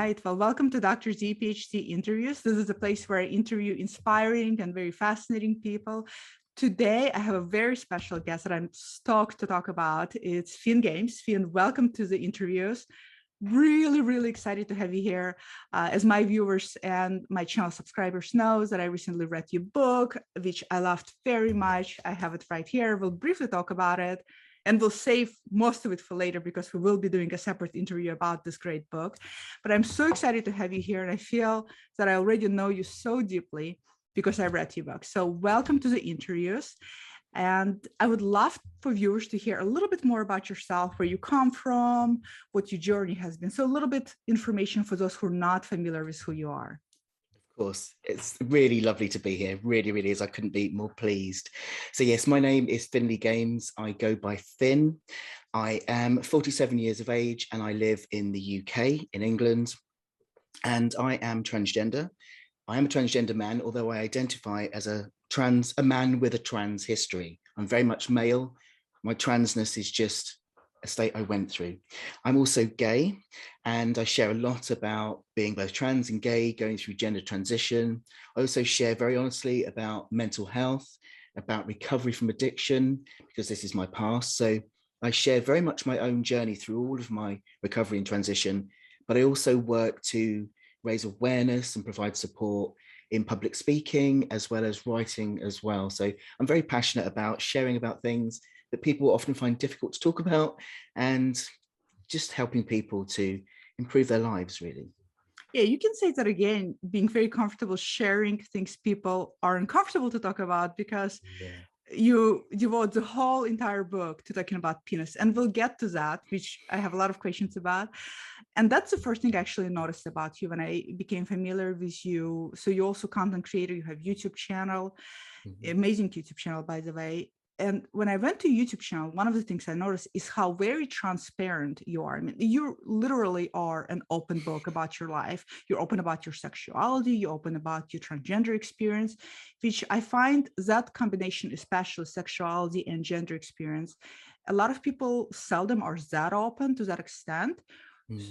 right. Well, welcome to Dr. Z PhD Interviews. This is a place where I interview inspiring and very fascinating people. Today, I have a very special guest that I'm stoked to talk about. It's Finn Games. Finn, welcome to the interviews. Really excited to have you here. As my viewers and my channel subscribers know that I recently read your book, which I loved very much. I have it right here. We'll briefly talk about it. And we'll save most of it for later because we will be doing a separate interview about this great book. But I'm so excited to have you here. And I feel that I already know you so deeply because I read your book. So welcome to the interviews. And I would love for viewers to hear a little bit more about yourself, where you come from, what your journey has been. So a little bit information for those who are not familiar with who you are. Of course, it's really lovely to be here. Really is. I couldn't be more pleased. So yes, my name is Finley Games. I go by Finn. I am 47 years of age and I live in the UK, in England, and I am transgender. I am a transgender man, although I identify as a man with a trans history. I'm very much male. My transness is just a state I went through. I'm also gay, and I share a lot about being both trans and gay, going through gender transition. I also share very honestly about mental health, about recovery from addiction, because this is my past. So I share very much my own journey through all of my recovery and transition, but I also work to raise awareness and provide support in public speaking as well as writing as well. So I'm very passionate about sharing about things that people often find difficult to talk about and just helping people to improve their lives, really. Yeah, you can say that again, being very comfortable sharing things people are uncomfortable to talk about, because you devote the whole entire book to talking about penis, and we'll get to that, which I have a lot of questions about. And that's the first thing I actually noticed about you when I became familiar with you. So you're also content creator, you have YouTube channel, amazing YouTube channel, by the way. And when I went to YouTube channel, one of the things I noticed is how very transparent you are. I mean, you literally are an open book about your life. You're open about your sexuality. You're open about your transgender experience, which I find that combination, especially sexuality and gender experience, a lot of people seldom are that open to that extent.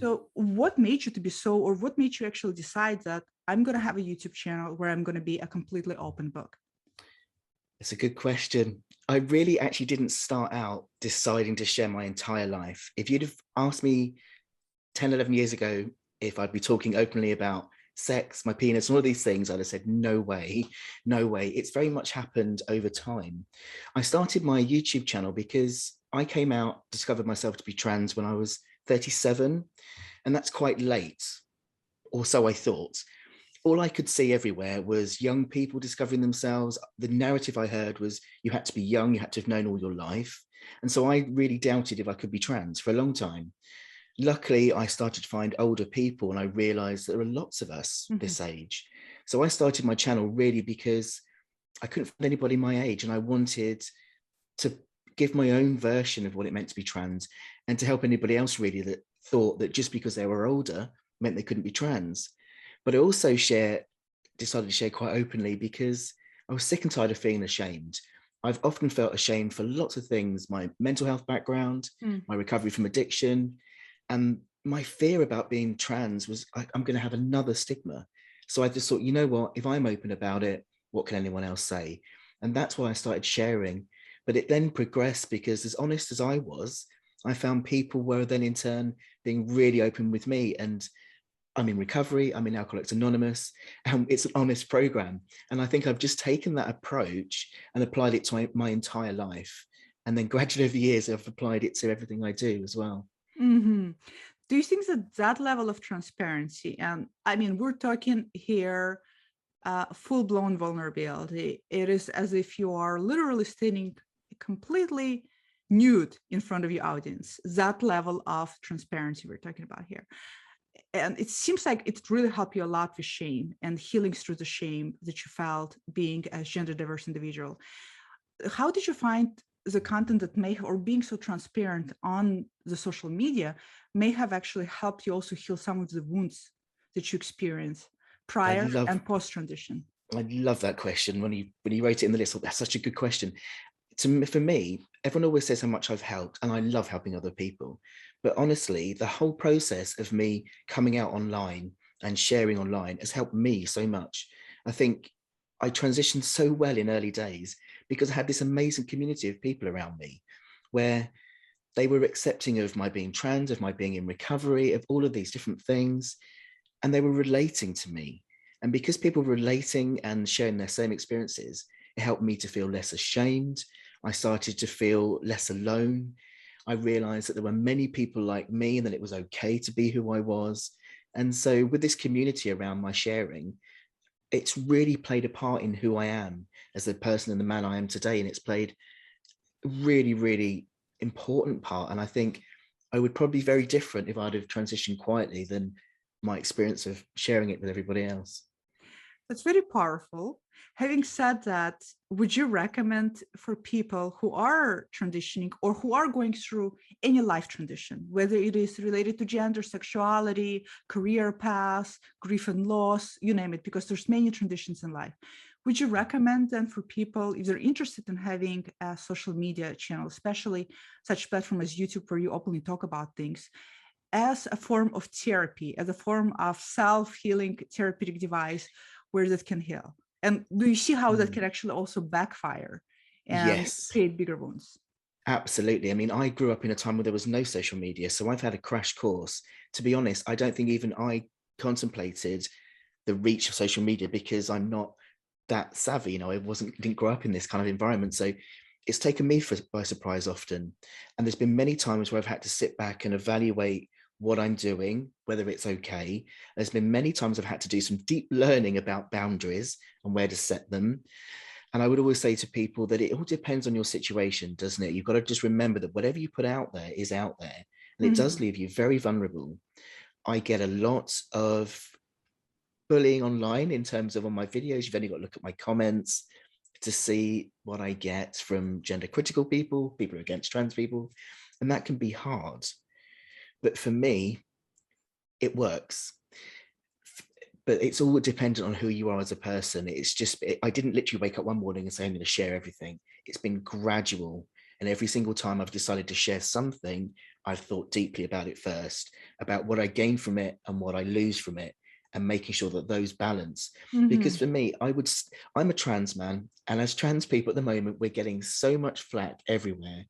So what made you to be so, or what made you actually decide that I'm going to have a YouTube channel where I'm going to be a completely open book? It's a good question. I really actually didn't start out deciding to share my entire life. If you'd have asked me 10, 11 years ago if I'd be talking openly about sex, my penis, and all of these things, I'd have said, no way. It's very much happened over time. I started my YouTube channel because I came out, discovered myself to be trans when I was 37, and that's quite late, or so I thought. All I could see everywhere was young people discovering themselves. The narrative I heard was you had to be young, you had to have known all your life. And so I really doubted if I could be trans for a long time. Luckily, I started to find older people and I realized there are lots of us this age. So I started my channel really because I couldn't find anybody my age, and I wanted to give my own version of what it meant to be trans and to help anybody else really that thought that just because they were older meant they couldn't be trans. But I also decided to share quite openly because I was sick and tired of feeling ashamed. I've often felt ashamed for lots of things: my mental health background, my recovery from addiction, and my fear about being trans was I'm going to have another stigma. So I just thought, you know what, if I'm open about it, what can anyone else say? And that's why I started sharing. But it then progressed because, as honest as I was, I found people were then in turn being really open with me. And I'm in recovery, I'm in Alcoholics Anonymous, and it's an honest program. And I think I've just taken that approach and applied it to my entire life. And then gradually over the years, I've applied it to everything I do as well. Do you think that that level of transparency, and I mean, we're talking here full-blown vulnerability, it is as if you are literally standing completely nude in front of your audience, that level of transparency we're talking about here. And it seems like it really helped you a lot with shame and healing through the shame that you felt being a gender diverse individual. How did you find the content that may, or being so transparent on the social media, may have actually helped you also heal some of the wounds that you experienced prior and post transition? I love that question. When you wrote it in the list, that's such a good question. for me, everyone always says how much I've helped, and I love helping other people. But honestly, the whole process of me coming out online and sharing online has helped me so much. I think I transitioned so well in early days because I had this amazing community of people around me where they were accepting of my being trans, of my being in recovery, of all of these different things, and they were relating to me. And because people were relating and sharing their same experiences, it helped me to feel less ashamed. I started to feel less alone. I realized that there were many people like me and that it was okay to be who I was. And so, with this community around my sharing, it's really played a part in who I am as the person and the man I am today. And it's played a really, really important part. And I think I would probably be very different if I'd have transitioned quietly than my experience of sharing it with everybody else. That's very powerful. Having said that, would you recommend for people who are transitioning or who are going through any life transition, whether it is related to gender, sexuality, career path, grief and loss, you name it, because there's many transitions in life. Would you recommend then for people, if they're interested in having a social media channel, especially such platform as YouTube, where you openly talk about things, as a form of therapy, as a form of self-healing therapeutic device where that can heal? And do you see how that can actually also backfire and Yes, create bigger wounds? absolutely. I mean, I grew up in a time where there was no social media, so I've had a crash course. To be honest, I don't think even I contemplated the reach of social media because I'm not that savvy. I didn't grow up in this kind of environment, so it's taken me by surprise often. And there's been many times where I've had to sit back and evaluate what I'm doing, whether it's okay. There's been many times I've had to do some deep learning about boundaries and where to set them. And I would always say to people that it all depends on your situation, doesn't it? You've got to just remember that whatever you put out there is out there, and it does Mhm. leave you very vulnerable. I get a lot of bullying online in terms of on my videos. You've only got to look at my comments to see what I get from gender critical people, people against trans people, and that can be hard. But for me, it works. But it's all dependent on who you are as a person. I didn't literally wake up one morning and say, I'm going to share everything. It's been gradual. And every single time I've decided to share something, I've thought deeply about it first, about what I gain from it and what I lose from it, and making sure that those balance. Because Mhm. for me, I'm a trans man. And as trans people at the moment, we're getting so much flack everywhere.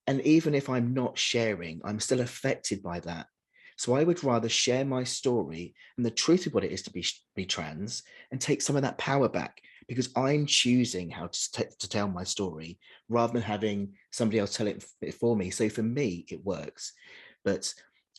And even if I'm not sharing, I'm still affected by that. So I would rather share my story and the truth of what it is to be trans and take some of that power back because I'm choosing how to tell my story rather than having somebody else tell it for me. So for me, it works. But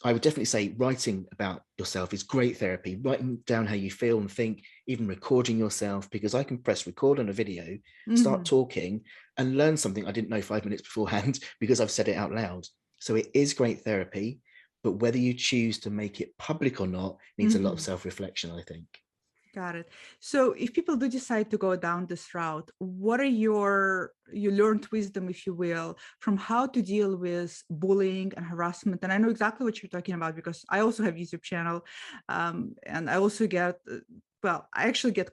I would definitely say writing about yourself is great therapy, writing down how you feel and think, even recording yourself, because I can press record on a video, start Mhm. talking, and learn something I didn't know 5 minutes beforehand because I've said it out loud. So it is great therapy, but whether you choose to make it public or not needs a lot of Mhm. self-reflection, I think. Got it. So if people do decide to go down this route, what are you learned wisdom, if you will, from how to deal with bullying and harassment? And I know exactly what you're talking about because I also have YouTube channel, and I also get, well, I actually get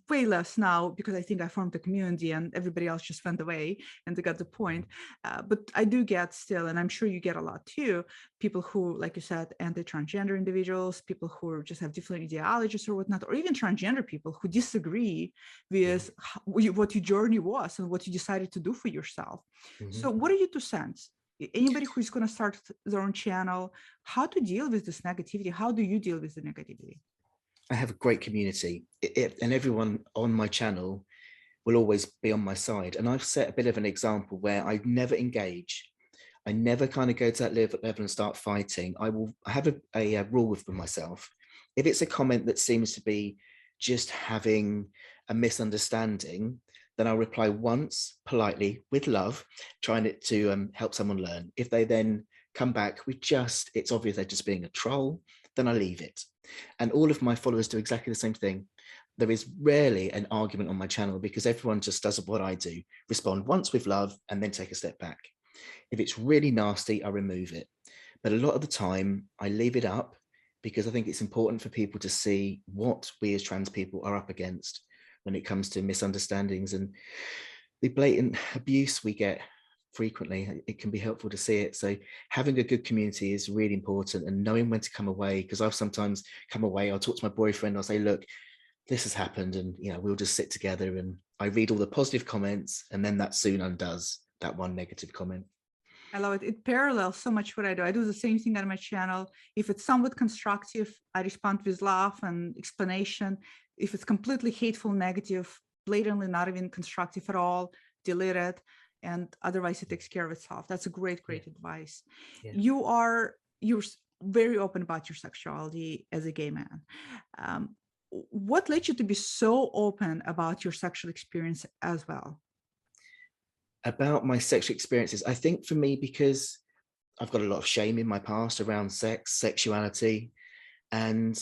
way less now because I think I formed a community and everybody else just went away and they got the point. But I do get still, and I'm sure you get a lot too, people who, like you said, anti-transgender individuals, people who just have different ideologies or whatnot, or even transgender people who disagree with what your journey was and what you decided to do for yourself. Mm-hmm. So what are your 2 cents? Anybody who's going to start their own channel, how to deal with this negativity? How do you deal with the negativity? I have a great community, and everyone on my channel will always be on my side. And I've set a bit of an example where I never engage. I never kind of go to that level and start fighting. I have a rule with myself. If it's a comment that seems to be just having a misunderstanding, then I'll reply once politely with love, trying to help someone learn. If they then come back with it's obvious they're just being a troll, then I leave it. And all of my followers do exactly the same thing. There is rarely an argument on my channel because everyone just does what I do, respond once with love and then take a step back. If it's really nasty, I remove it. But a lot of the time, I leave it up because I think it's important for people to see what we as trans people are up against when it comes to misunderstandings. And the blatant abuse we get frequently, it can be helpful to see it. So having a good community is really important, and knowing when to come away, because I've sometimes come away, I'll talk to my boyfriend, I'll say, look, this has happened, and we'll just sit together and I read all the positive comments, and then that soon undoes that one negative comment. I love it. It parallels so much what I do. I do the same thing on my channel. If it's somewhat constructive, I respond with love and explanation. If it's completely hateful, negative, blatantly not even constructive at all, delete it. And otherwise it takes care of itself. That's a great advice. Yeah. You're very open about your sexuality as a gay man. What led you to be so open about your sexual experience as well? About my sexual experiences, I think for me, because I've got a lot of shame in my past around sex, sexuality, and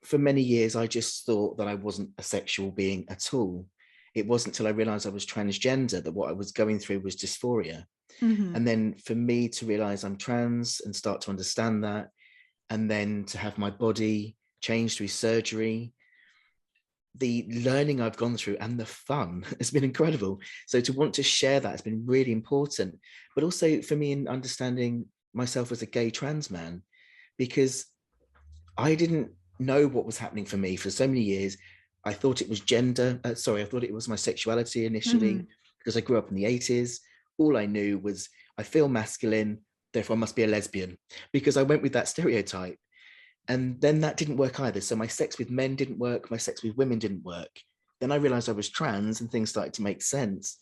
for many years I just thought that I wasn't a sexual being at all. It wasn't until I realized I was transgender that what I was going through was dysphoria. Mm-hmm. And then for me to realize I'm trans and start to understand that, and then to have my body changed through surgery, the learning I've gone through and the fun has been incredible. So to want to share that has been really important, but also for me in understanding myself as a gay trans man, because I didn't know what was happening for me for so many years. I thought it was I thought it was my sexuality initially, because I grew up in the 80s. All I knew was I feel masculine, therefore I must be a lesbian, because I went with that stereotype. And then that didn't work either. So my sex with men didn't work. My sex with women didn't work. Then I realized I was trans and things started to make sense.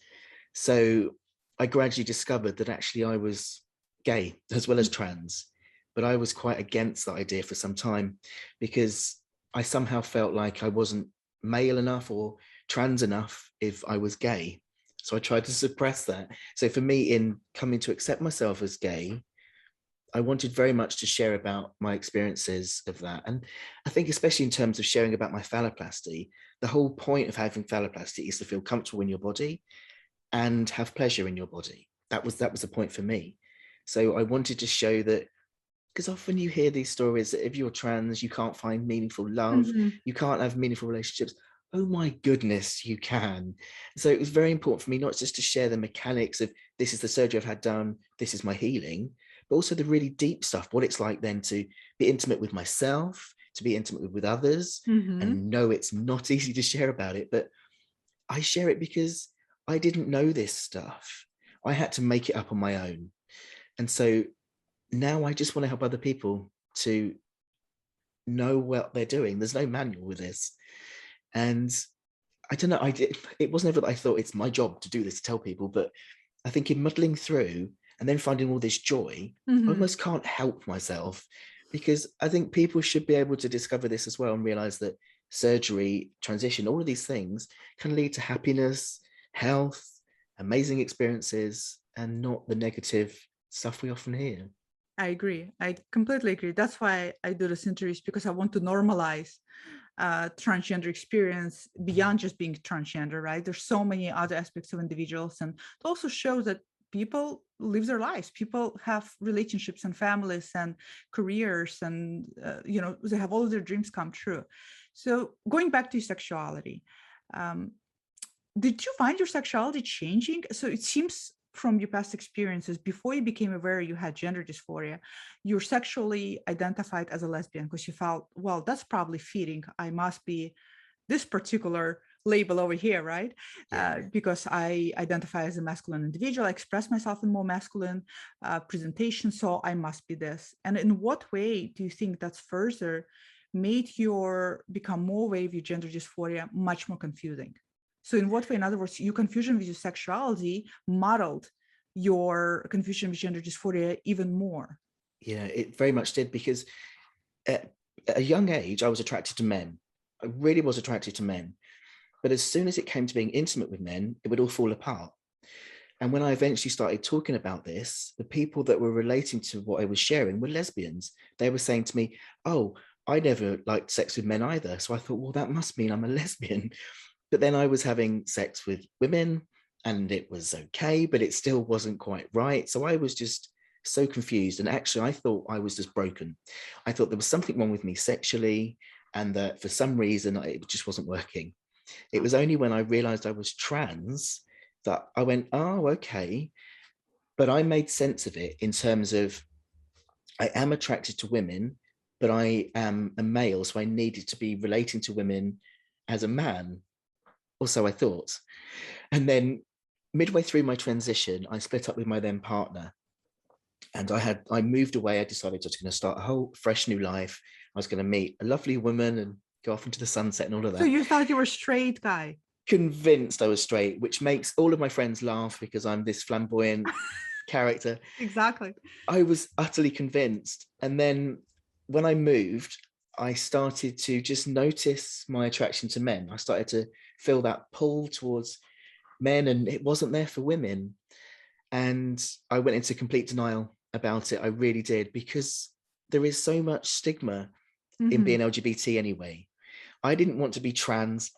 So I gradually discovered that actually I was gay as well as trans, but I was quite against that idea for some time, because I somehow felt like I wasn't male enough or trans enough if I was gay. So I tried to suppress that. So for me, in coming to accept myself as gay, I wanted very much to share about my experiences of that. And I think especially in terms of sharing about my phalloplasty, the whole point of having phalloplasty is to feel comfortable in your body and have pleasure in your body. That was the point for me. So I wanted to show that, because often you hear these stories that if you're trans, you can't find meaningful love, you can't have meaningful relationships. Oh my goodness, you can. So it was very important for me not just to share the mechanics of this is the surgery I've had done, this is my healing, but also the really deep stuff, what it's like then to be intimate with myself, to be intimate with others. And no, it's not easy to share about it, but I share it because I didn't know this stuff. I had to make it up on my own. And so now I just want to help other people to know what they're doing. There's no manual with this. And I don't know, it wasn't ever that I thought it's my job to do this, to tell people, but I think in muddling through and then finding all this joy, I almost can't help myself, because I think people should be able to discover this as well and realize that surgery, transition, all of these things can lead to happiness, health, amazing experiences, and not the negative stuff we often hear. I agree. I completely agree. That's why I do this interviews, because I want to normalize transgender experience beyond just being transgender, right? There's so many other aspects of individuals, and it also shows that people live their lives. People have relationships and families and careers, and they have all of their dreams come true. So going back to sexuality, did you find your sexuality changing? So it seems from your past experiences, before you became aware you had gender dysphoria, you're sexually identified as a lesbian because you felt, well, that's probably fitting. I must be this particular label over here, right? Yeah. Because I identify as a masculine individual, I express myself in more masculine presentation, so I must be this. And in what way do you think that's further made your become more aware of your gender dysphoria much more confusing? So in what way, in other words, your confusion with your sexuality modeled your confusion with gender dysphoria even more? Yeah, it very much did, because at a young age, I was attracted to men. I really was attracted to men. But as soon as it came to being intimate with men, it would all fall apart. And when I eventually started talking about this, the people that were relating to what I was sharing were lesbians. They were saying to me, oh, I never liked sex with men either. So I thought, well, that must mean I'm a lesbian. But then I was having sex with women and it was okay, but it still wasn't quite right. So I was just so confused. And actually, I thought I was just broken. I thought there was something wrong with me sexually, and that for some reason it just wasn't working. It was only when I realized I was trans that I went, oh, okay. But I made sense of it in terms of I am attracted to women, but I am a male, so I needed to be relating to women as a man, or so I thought. And then midway through my transition, I split up with my then partner, and I moved away. I decided I was going to start a whole fresh new life. I was going to meet a lovely woman and go off into the sunset and all of So that. you thought you were a straight guy? Convinced I was straight, which makes all of my friends laugh because I'm this flamboyant character. Exactly. I was utterly convinced. And then when I moved, I started to just notice my attraction to men. I started to feel that pull towards men, and it wasn't there for women. And I went into complete denial about it. I really did, because there is so much stigma in being LGBT anyway. I didn't want to be trans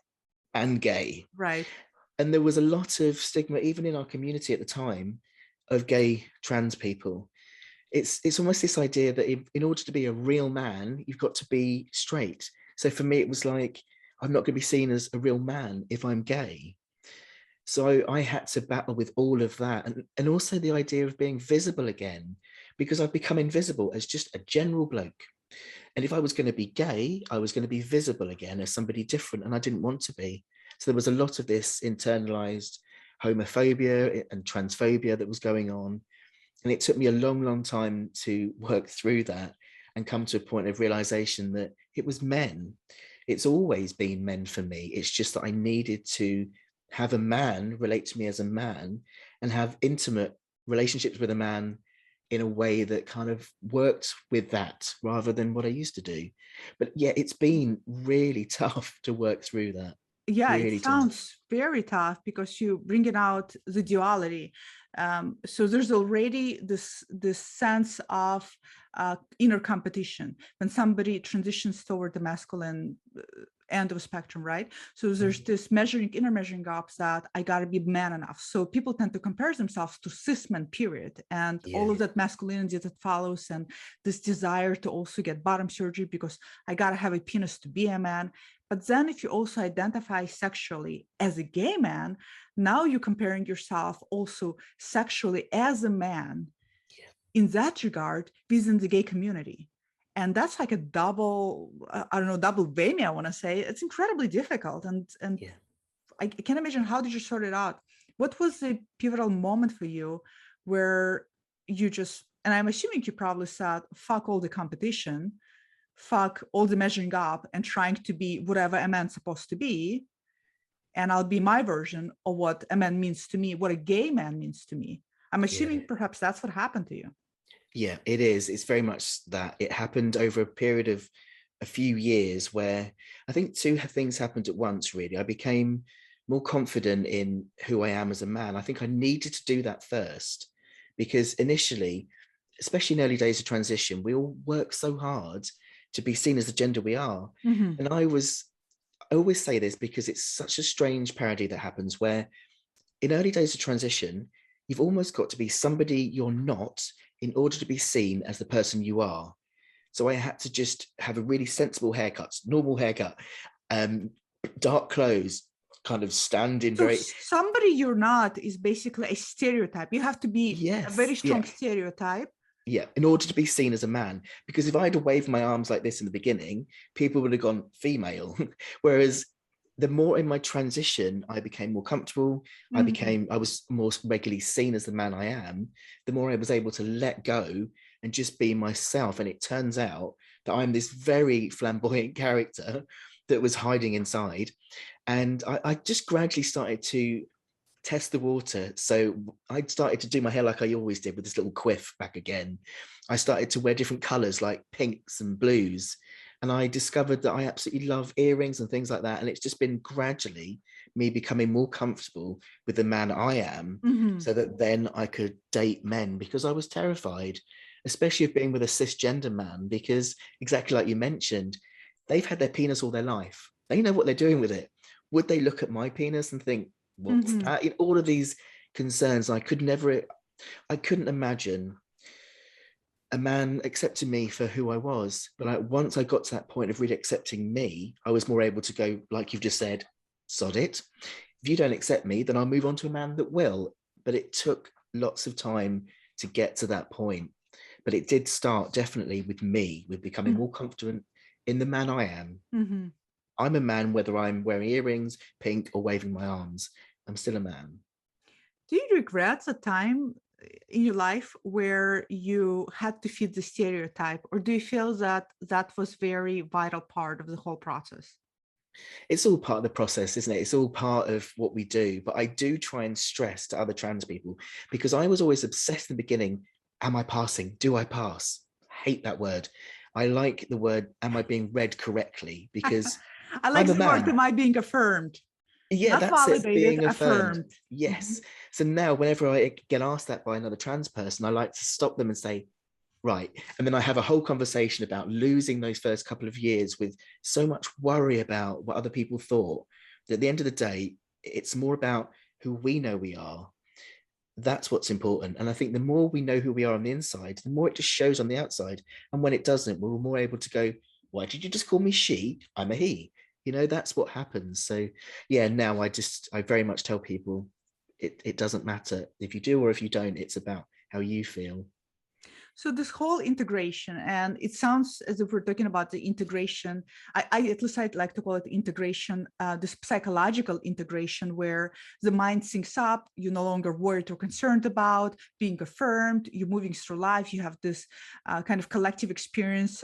and gay. Right. And there was a lot of stigma, even in our community at the time, of gay trans people. It's almost this idea that in order to be a real man, you've got to be straight. So for me, it was like, I'm not going to be seen as a real man if I'm gay. So I had to battle with all of that. And also the idea of being visible again, because I've become invisible as just a general bloke. And if I was going to be gay, I was going to be visible again as somebody different, and I didn't want to be. So there was a lot of this internalized homophobia and transphobia that was going on. And it took me a long, long time to work through that and come to a point of realization that it was men. It's always been men for me. It's just that I needed to have a man relate to me as a man and have intimate relationships with a man in a way that kind of worked with that rather than what I used to do. But yeah, it's been really tough to work through that. Yeah, it Really tough. sounds very tough because you bringing out the duality. So there's already this sense of inner competition when somebody transitions toward the masculine end of the spectrum, right? So there's this inner measuring up that I gotta be man enough. So people tend to compare themselves to cis men, period, and all of that masculinity that follows, and this desire to also get bottom surgery because I gotta have a penis to be a man. But then if you also identify sexually as a gay man, now you're comparing yourself also sexually as a man in that regard within the gay community. And that's like a double, double whammy, I want to say. It's incredibly difficult. And I can't imagine, how did you sort it out? What was the pivotal moment for you where you just, and I'm assuming you probably said, fuck all the competition, fuck all the measuring up and trying to be whatever a man's supposed to be, and I'll be my version of what a man means to me, what a gay man means to me. I'm assuming perhaps that's what happened to you. Yeah, it is. It's very much that. It happened over a period of a few years where I think two things happened at once, really. I became more confident in who I am as a man. I think I needed to do that first, because initially, especially in early days of transition, we all work so hard to be seen as the gender we are. And I always say this because it's such a strange parody that happens where in early days of transition, you've almost got to be somebody you're not in order to be seen as the person you are. So I had to just have a really sensible haircut, normal haircut, dark clothes, kind of stand in very... Somebody you're not is basically a stereotype. You have to be a very strong stereotype. Yeah, in order to be seen as a man. Because if I had waved my arms like this in the beginning, people would have gone female. Whereas the more in my transition, I became more comfortable. I was more regularly seen as the man I am, the more I was able to let go and just be myself. And it turns out that I'm this very flamboyant character that was hiding inside. And I just gradually started to test the water. So I started to do my hair like I always did, with this little quiff back again. I started to wear different colors like pinks and blues. And I discovered that I absolutely love earrings and things like that. And it's just been gradually me becoming more comfortable with the man I am, so that then I could date men, because I was terrified, especially of being with a cisgender man, because exactly like you mentioned, they've had their penis all their life. They know what they're doing with it. Would they look at my penis and think, what's that? In all of these concerns, I couldn't imagine a man accepting me for who I was. But once I got to that point of really accepting me, I was more able to go, like you've just said, sod it. If you don't accept me, then I'll move on to a man that will. But it took lots of time to get to that point. But it did start definitely with me, with becoming more confident in the man I am. Mm-hmm. I'm a man, whether I'm wearing earrings, pink, or waving my arms. I'm still a man. Do you regret the time in your life where you had to fit the stereotype, or do you feel that that was very vital part of the whole process? It's all part of the process, isn't it? It's all part of what we do. But I do try and stress to other trans people, because I was always obsessed in the beginning. Am I passing? Do I pass? I hate that word. I like the word, am I being read correctly? Because I like I'm a the word, am man. I being affirmed? Yeah, Not that's it, validated, being affirmed. affirmed. Mhm. Yes. So now whenever I get asked that by another trans person, I like to stop them and say, right. And then I have a whole conversation about losing those first couple of years with so much worry about what other people thought. That at the end of the day, it's more about who we know we are. That's what's important. And I think the more we know who we are on the inside, the more it just shows on the outside. And when it doesn't, we're more able to go, why did you just call me she? I'm a he. That's what happens. So yeah, now I very much tell people it doesn't matter if you do or if you don't, it's about how you feel. So this whole integration, and it sounds as if we're talking about the integration. I at least I'd like to call it integration, this psychological integration where the mind syncs up. You're no longer worried or concerned about being affirmed. You're moving through life. You have this kind of collective experience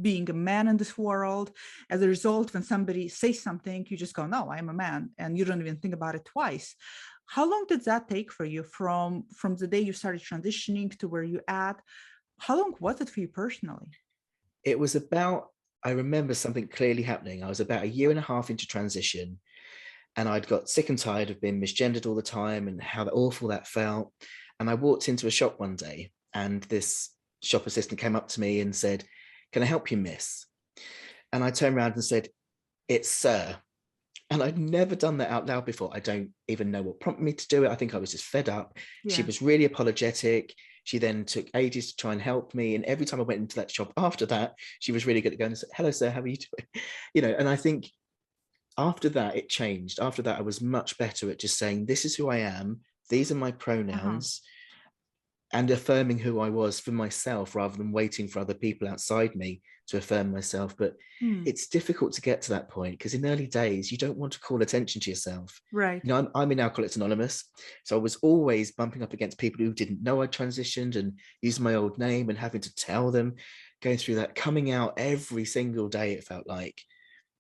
being a man in this world. As a result, when somebody says something, you just go, "No, I'm a man," and you don't even think about it twice. How long did that take for you from the day you started transitioning to where you at? How long was it for you personally? It was about, I remember something clearly happening. I was about a year and a half into transition, and I'd got sick and tired of being misgendered all the time and how awful that felt. And I walked into a shop one day, and this shop assistant came up to me and said, "Can I help you, miss?" And I turned around and said, "It's sir." And I'd never done that out loud before. I don't even know what prompted me to do it. I think I was just fed up. She Yeah. was really apologetic. She then took ages to try and help me. And every time I went into that shop after that, she was really good at going and say, "Hello, sir, how are you doing?" And I think after that, it changed. After that, I was much better at just saying, "This is who I am. These are my Uh-huh. pronouns," and affirming who I was for myself rather than waiting for other people outside me to affirm myself. But Hmm. it's difficult to get to that point because in early days, you don't want to call attention to yourself. Right. I'm in Alcoholics Anonymous. So I was always bumping up against people who didn't know I transitioned and used my old name and having to tell them, going through that, coming out every single day, it felt like.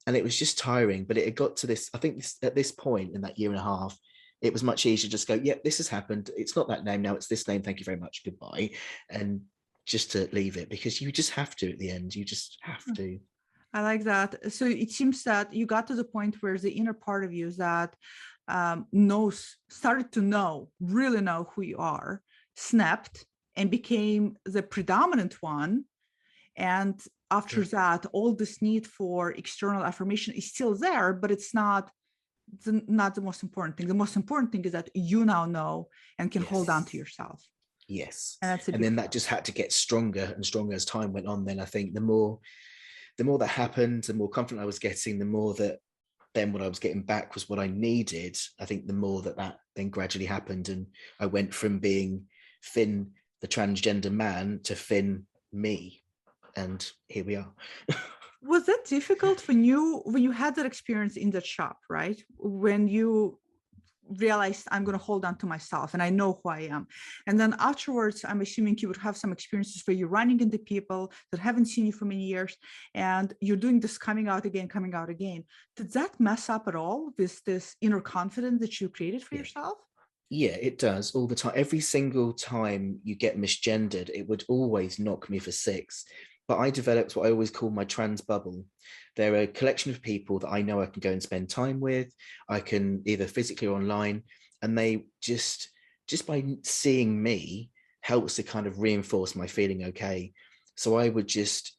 And it was just tiring. But it had got to this, I think at this point in that year and a half, it was much easier to just go, "Yep, this has happened. It's not that name now, it's this name. Thank you very much. Goodbye." And just to leave it, because you just have to at the end. You just have to. I like that. So it seems that you got to the point where the inner part of you that started to really know who you are, snapped and became the predominant one. And after Yeah. that, all this need for external affirmation is still there, but it's not the most important thing. The most important thing is that you now know and can hold on to Yes. yourself. Yes. And that's a And big then plus. that just had to get stronger and stronger as time went on. Then I think the more that happened, the more confident I was getting, the more that then what I was getting back was what I needed. I think the more that then gradually happened, and I went from being Finn, the transgender man, to Finn, me, and here we are. Was that difficult when you had that experience in that shop, right? When you realized I'm going to hold on to myself and I know who I am. And then afterwards, I'm assuming you would have some experiences where you're running into people that haven't seen you for many years and you're doing this coming out again, coming out again. Did that mess up at all with this inner confidence that you created for Yeah. yourself? Yeah, it does all the time. Every single time you get misgendered, it would always knock me for six. But I developed what I always call my trans bubble. They're a collection of people that I know I can go and spend time with. I can either physically or online, and they just by seeing me helps to kind of reinforce my feeling okay. So I would just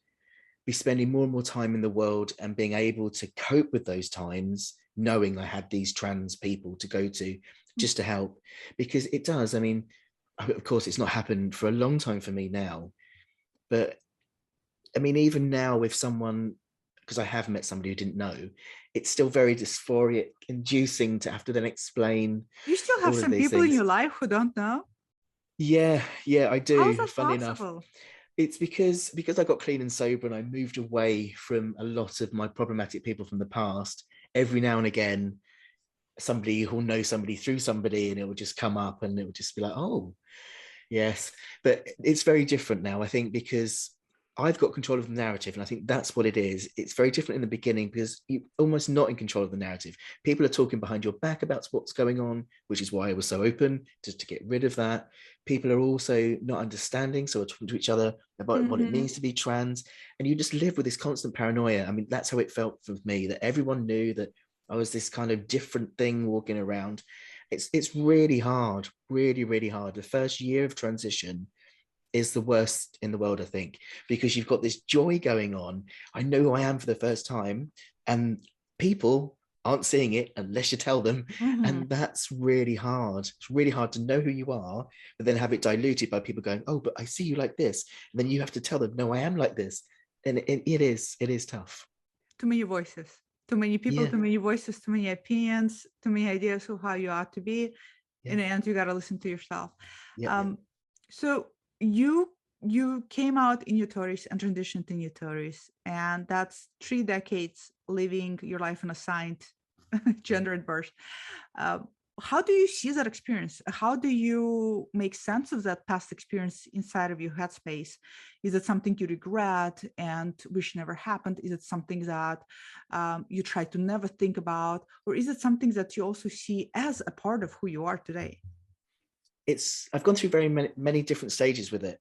be spending more and more time in the world and being able to cope with those times, knowing I had these trans people to go to just to help. Because it does, I mean, of course, it's not happened for a long time for me now, but I mean, even now, if someone because I have met somebody who didn't know, it's still very dysphoria inducing to have to then explain You still have all of some these people in things. your life who don't know? Yeah, I How is do. that Funny enough, possible? it's because I got clean and sober and I moved away from a lot of my problematic people from the past. Every now and again, somebody who'll know somebody through somebody, and it will just come up, and it will just be like, oh, yes. But it's very different now, I think, because I've got control of the narrative, and I think that's what it is. It's very different in the beginning because you're almost not in control of the narrative. People are talking behind your back about what's going on, which is why I was so open to get rid of that. People are also not understanding, so we're talking to each other about what it Mhm. means to be trans, and you just live with this constant paranoia. I mean, that's how it felt for me, that everyone knew that I was this kind of different thing walking around. It's really hard, really hard. The first year of transition is the worst in the world, I think, because you've got this joy going on. I know who I am for the first time, and people aren't seeing it unless you tell them. Mhm. And that's really hard. It's really hard to know who you are, but then have it diluted by people going, oh, but I see you like this. And then you have to tell them, no, I am like this. And it is tough. Too many voices, too many people, Yeah. too many voices, too many opinions, too many ideas of how you ought to be. In Yeah. the end, you got to listen to yourself. Yeah. Um, so you came out in your 30s and transitioned in your 30s, and that's 3 decades living your life in assigned gender at birth. Uh, how do you see that experience? How do you make sense of that past experience inside of your headspace? Is it something you regret and wish never happened? Is it something that you try to never think about? Or is it something that you also see as a part of who you are today? I've gone through very many different stages with it.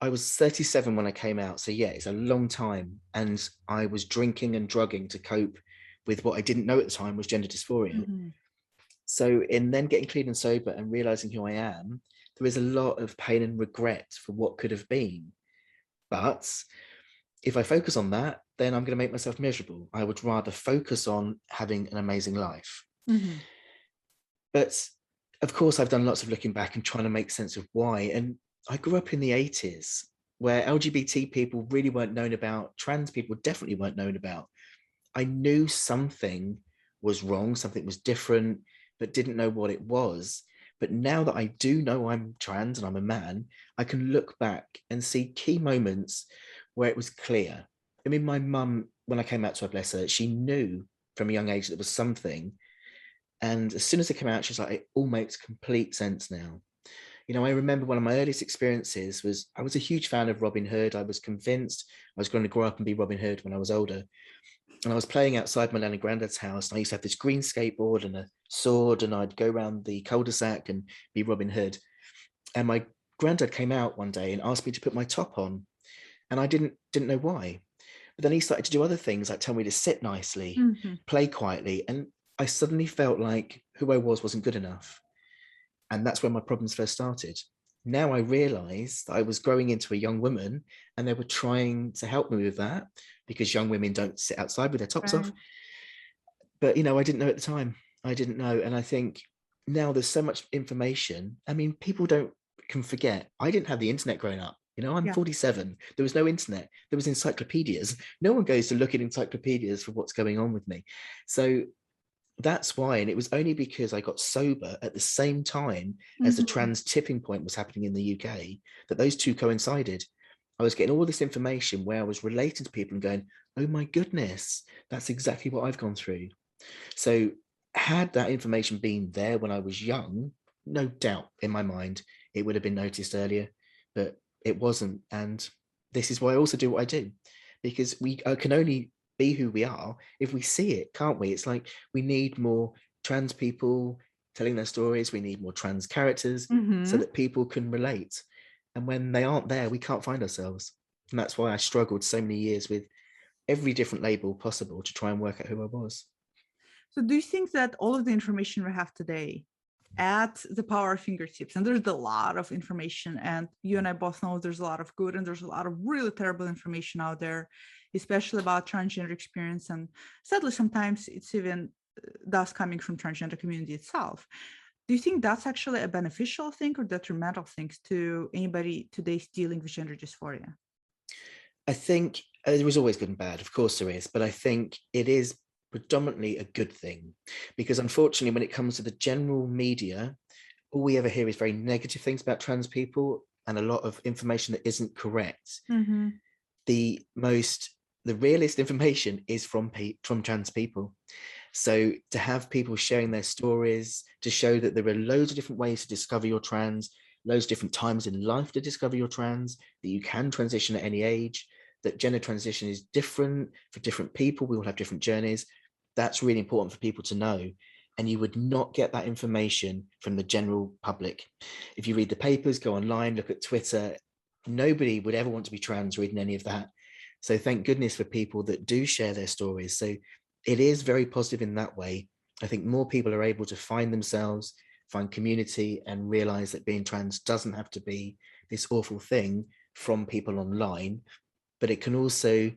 I was 37 when I came out. So yeah, it's a long time. And I was drinking and drugging to cope with what I didn't know at the time was gender dysphoria. Mhm. So in then getting clean and sober and realizing who I am, there is a lot of pain and regret for what could have been. But if I focus on that, then I'm going to make myself miserable. I would rather focus on having an amazing life. Mhm. But of course, I've done lots of looking back and trying to make sense of why. And I grew up in the 80s where LGBT people really weren't known about, trans people definitely weren't known about. I knew something was wrong, something was different, but didn't know what it was. But now that I do know I'm trans and I'm a man, I can look back and see key moments where it was clear. I mean, my mum, when I came out to her, bless her, she knew from a young age that there was something. And as soon as it came out, she's like, it all makes complete sense now. You know, I remember one of my earliest experiences was I was a huge fan of Robin Hood. I was convinced I was going to grow up and be Robin Hood when I was older. And I was playing outside my nan and granddad's house. And I used to have this green skateboard and a sword, and I'd go around the cul-de-sac and be Robin Hood. And my granddad came out one day and asked me to put my top on. And I didn't know why. But then he started to do other things, like tell me to sit nicely, Mhm. play quietly. And I suddenly felt like who I was wasn't good enough. And that's where my problems first started. Now I realized I was growing into a young woman, and they were trying to help me with that because young women don't sit outside with their tops off. Right. But, I didn't know at the time. I didn't know. And I think now there's so much information. I mean, people can forget. I didn't have the internet growing up. I'm Yeah. 47. There was no internet. There was encyclopedias. No one goes to look at encyclopedias for what's going on with me. So that's why. And it was only because I got sober at the same time as the Mhm. trans tipping point was happening in the UK that those two coincided. I was getting all this information where I was relating to people and going, oh my goodness, that's exactly what I've gone through. So had that information been there when I was young, no doubt in my mind, it would have been noticed earlier, but it wasn't. And this is why I also do what I do, because we can only be who we are if we see it, can't we? It's like we need more trans people telling their stories. We need more trans characters so Mhm. that people can relate. And when they aren't there, we can't find ourselves. And that's why I struggled so many years with every different label possible to try and work out who I was. So do you think that all of the information we have today at the power of fingertips, and there's a lot of information, and you and I both know there's a lot of good and there's a lot of really terrible information out there, especially about transgender experience, and sadly sometimes it's even thus coming from transgender community itself. Do you think that's actually a beneficial thing or detrimental thing to anybody today dealing with gender dysphoria? I think there is always good and bad, of course there is, but I think it is predominantly a good thing, because unfortunately, when it comes to the general media, all we ever hear is very negative things about trans people and a lot of information that isn't correct. Mm-hmm. The realist information is from trans people. So to have people sharing their stories, to show that there are loads of different ways to discover your trans, loads of different times in life to discover your trans, that you can transition at any age, that gender transition is different for different people. We all have different journeys. That's really important for people to know. And you would not get that information from the general public. If you read the papers, go online, look at Twitter, nobody would ever want to be trans reading any of that. So thank goodness for people that do share their stories. So it is very positive in that way. I think more people are able to find themselves, find community, and realize that being trans doesn't have to be this awful thing from people online, but it can also,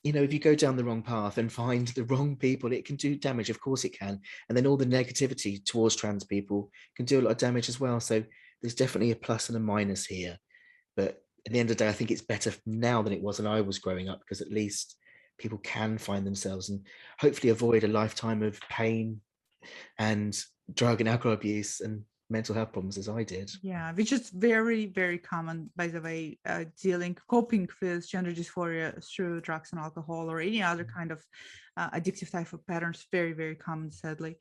if you go down the wrong path and find the wrong people, it can do damage. Of course it can. And then all the negativity towards trans people can do a lot of damage as well. So there's definitely a plus and a minus here. But at the end of the day, I think it's better now than it was when I was growing up, because at least people can find themselves and hopefully avoid a lifetime of pain and drug and alcohol abuse and mental health problems, as I did. Yeah, which is very, very common, by the way, coping with gender dysphoria through drugs and alcohol or any other kind of addictive type of patterns, very, very common, sadly.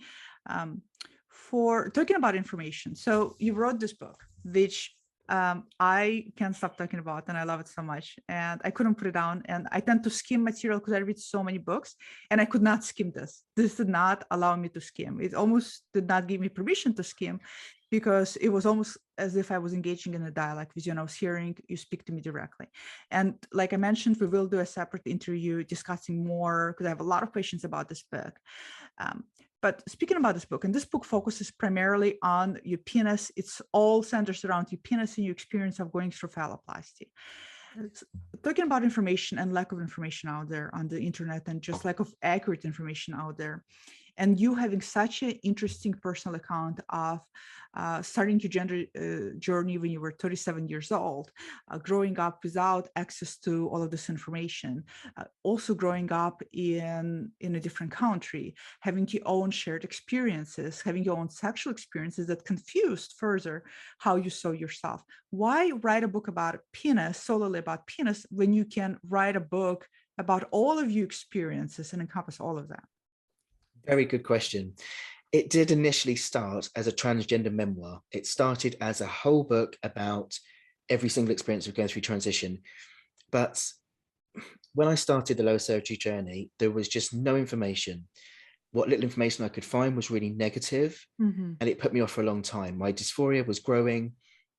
For talking about information, so you wrote this book, which I can't stop talking about, and I love it so much, and I couldn't put it down. And I tend to skim material because I read so many books, and I could not skim this. This did not allow me to skim. It almost did not give me permission to skim, because it was almost as if I was engaging in a dialogue with you, and I was hearing you speak to me directly. And like I mentioned, we will do a separate interview discussing more, because I have a lot of questions about this book. But speaking about this book, and this book focuses primarily on your penis. It's all centers around your penis and your experience of going through phalloplasty. It's talking about information and lack of information out there on the internet, and just lack of accurate information out there. And you having such an interesting personal account of starting your gender journey when you were 37 years old, growing up without access to all of this information, also growing up in a different country, having your own shared experiences, having your own sexual experiences that confused further how you saw yourself. Why write a book about penis, solely about penis, when you can write a book about all of your experiences and encompass all of that? Very good question. It did initially start as a transgender memoir. It started as a whole book about every single experience of going through transition. But when I started the lower surgery journey, there was just no information. What little information I could find was really negative, and it put me off for a long time. My dysphoria was growing.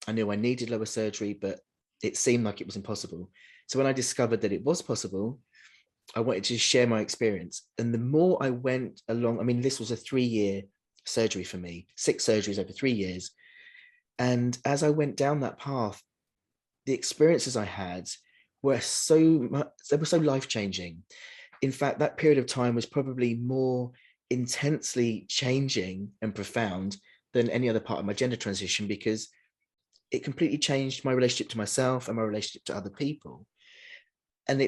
I knew I needed lower surgery, but it seemed like it was impossible. So when I discovered that it was possible, I wanted to share my experience. And the more I went along, I mean, this was a 3-year surgery for me, 6 surgeries over 3 years. And as I went down that path, the experiences I had were they were so life-changing. In fact, that period of time was probably more intensely changing and profound than any other part of my gender transition, because it completely changed my relationship to myself and my relationship to other people. And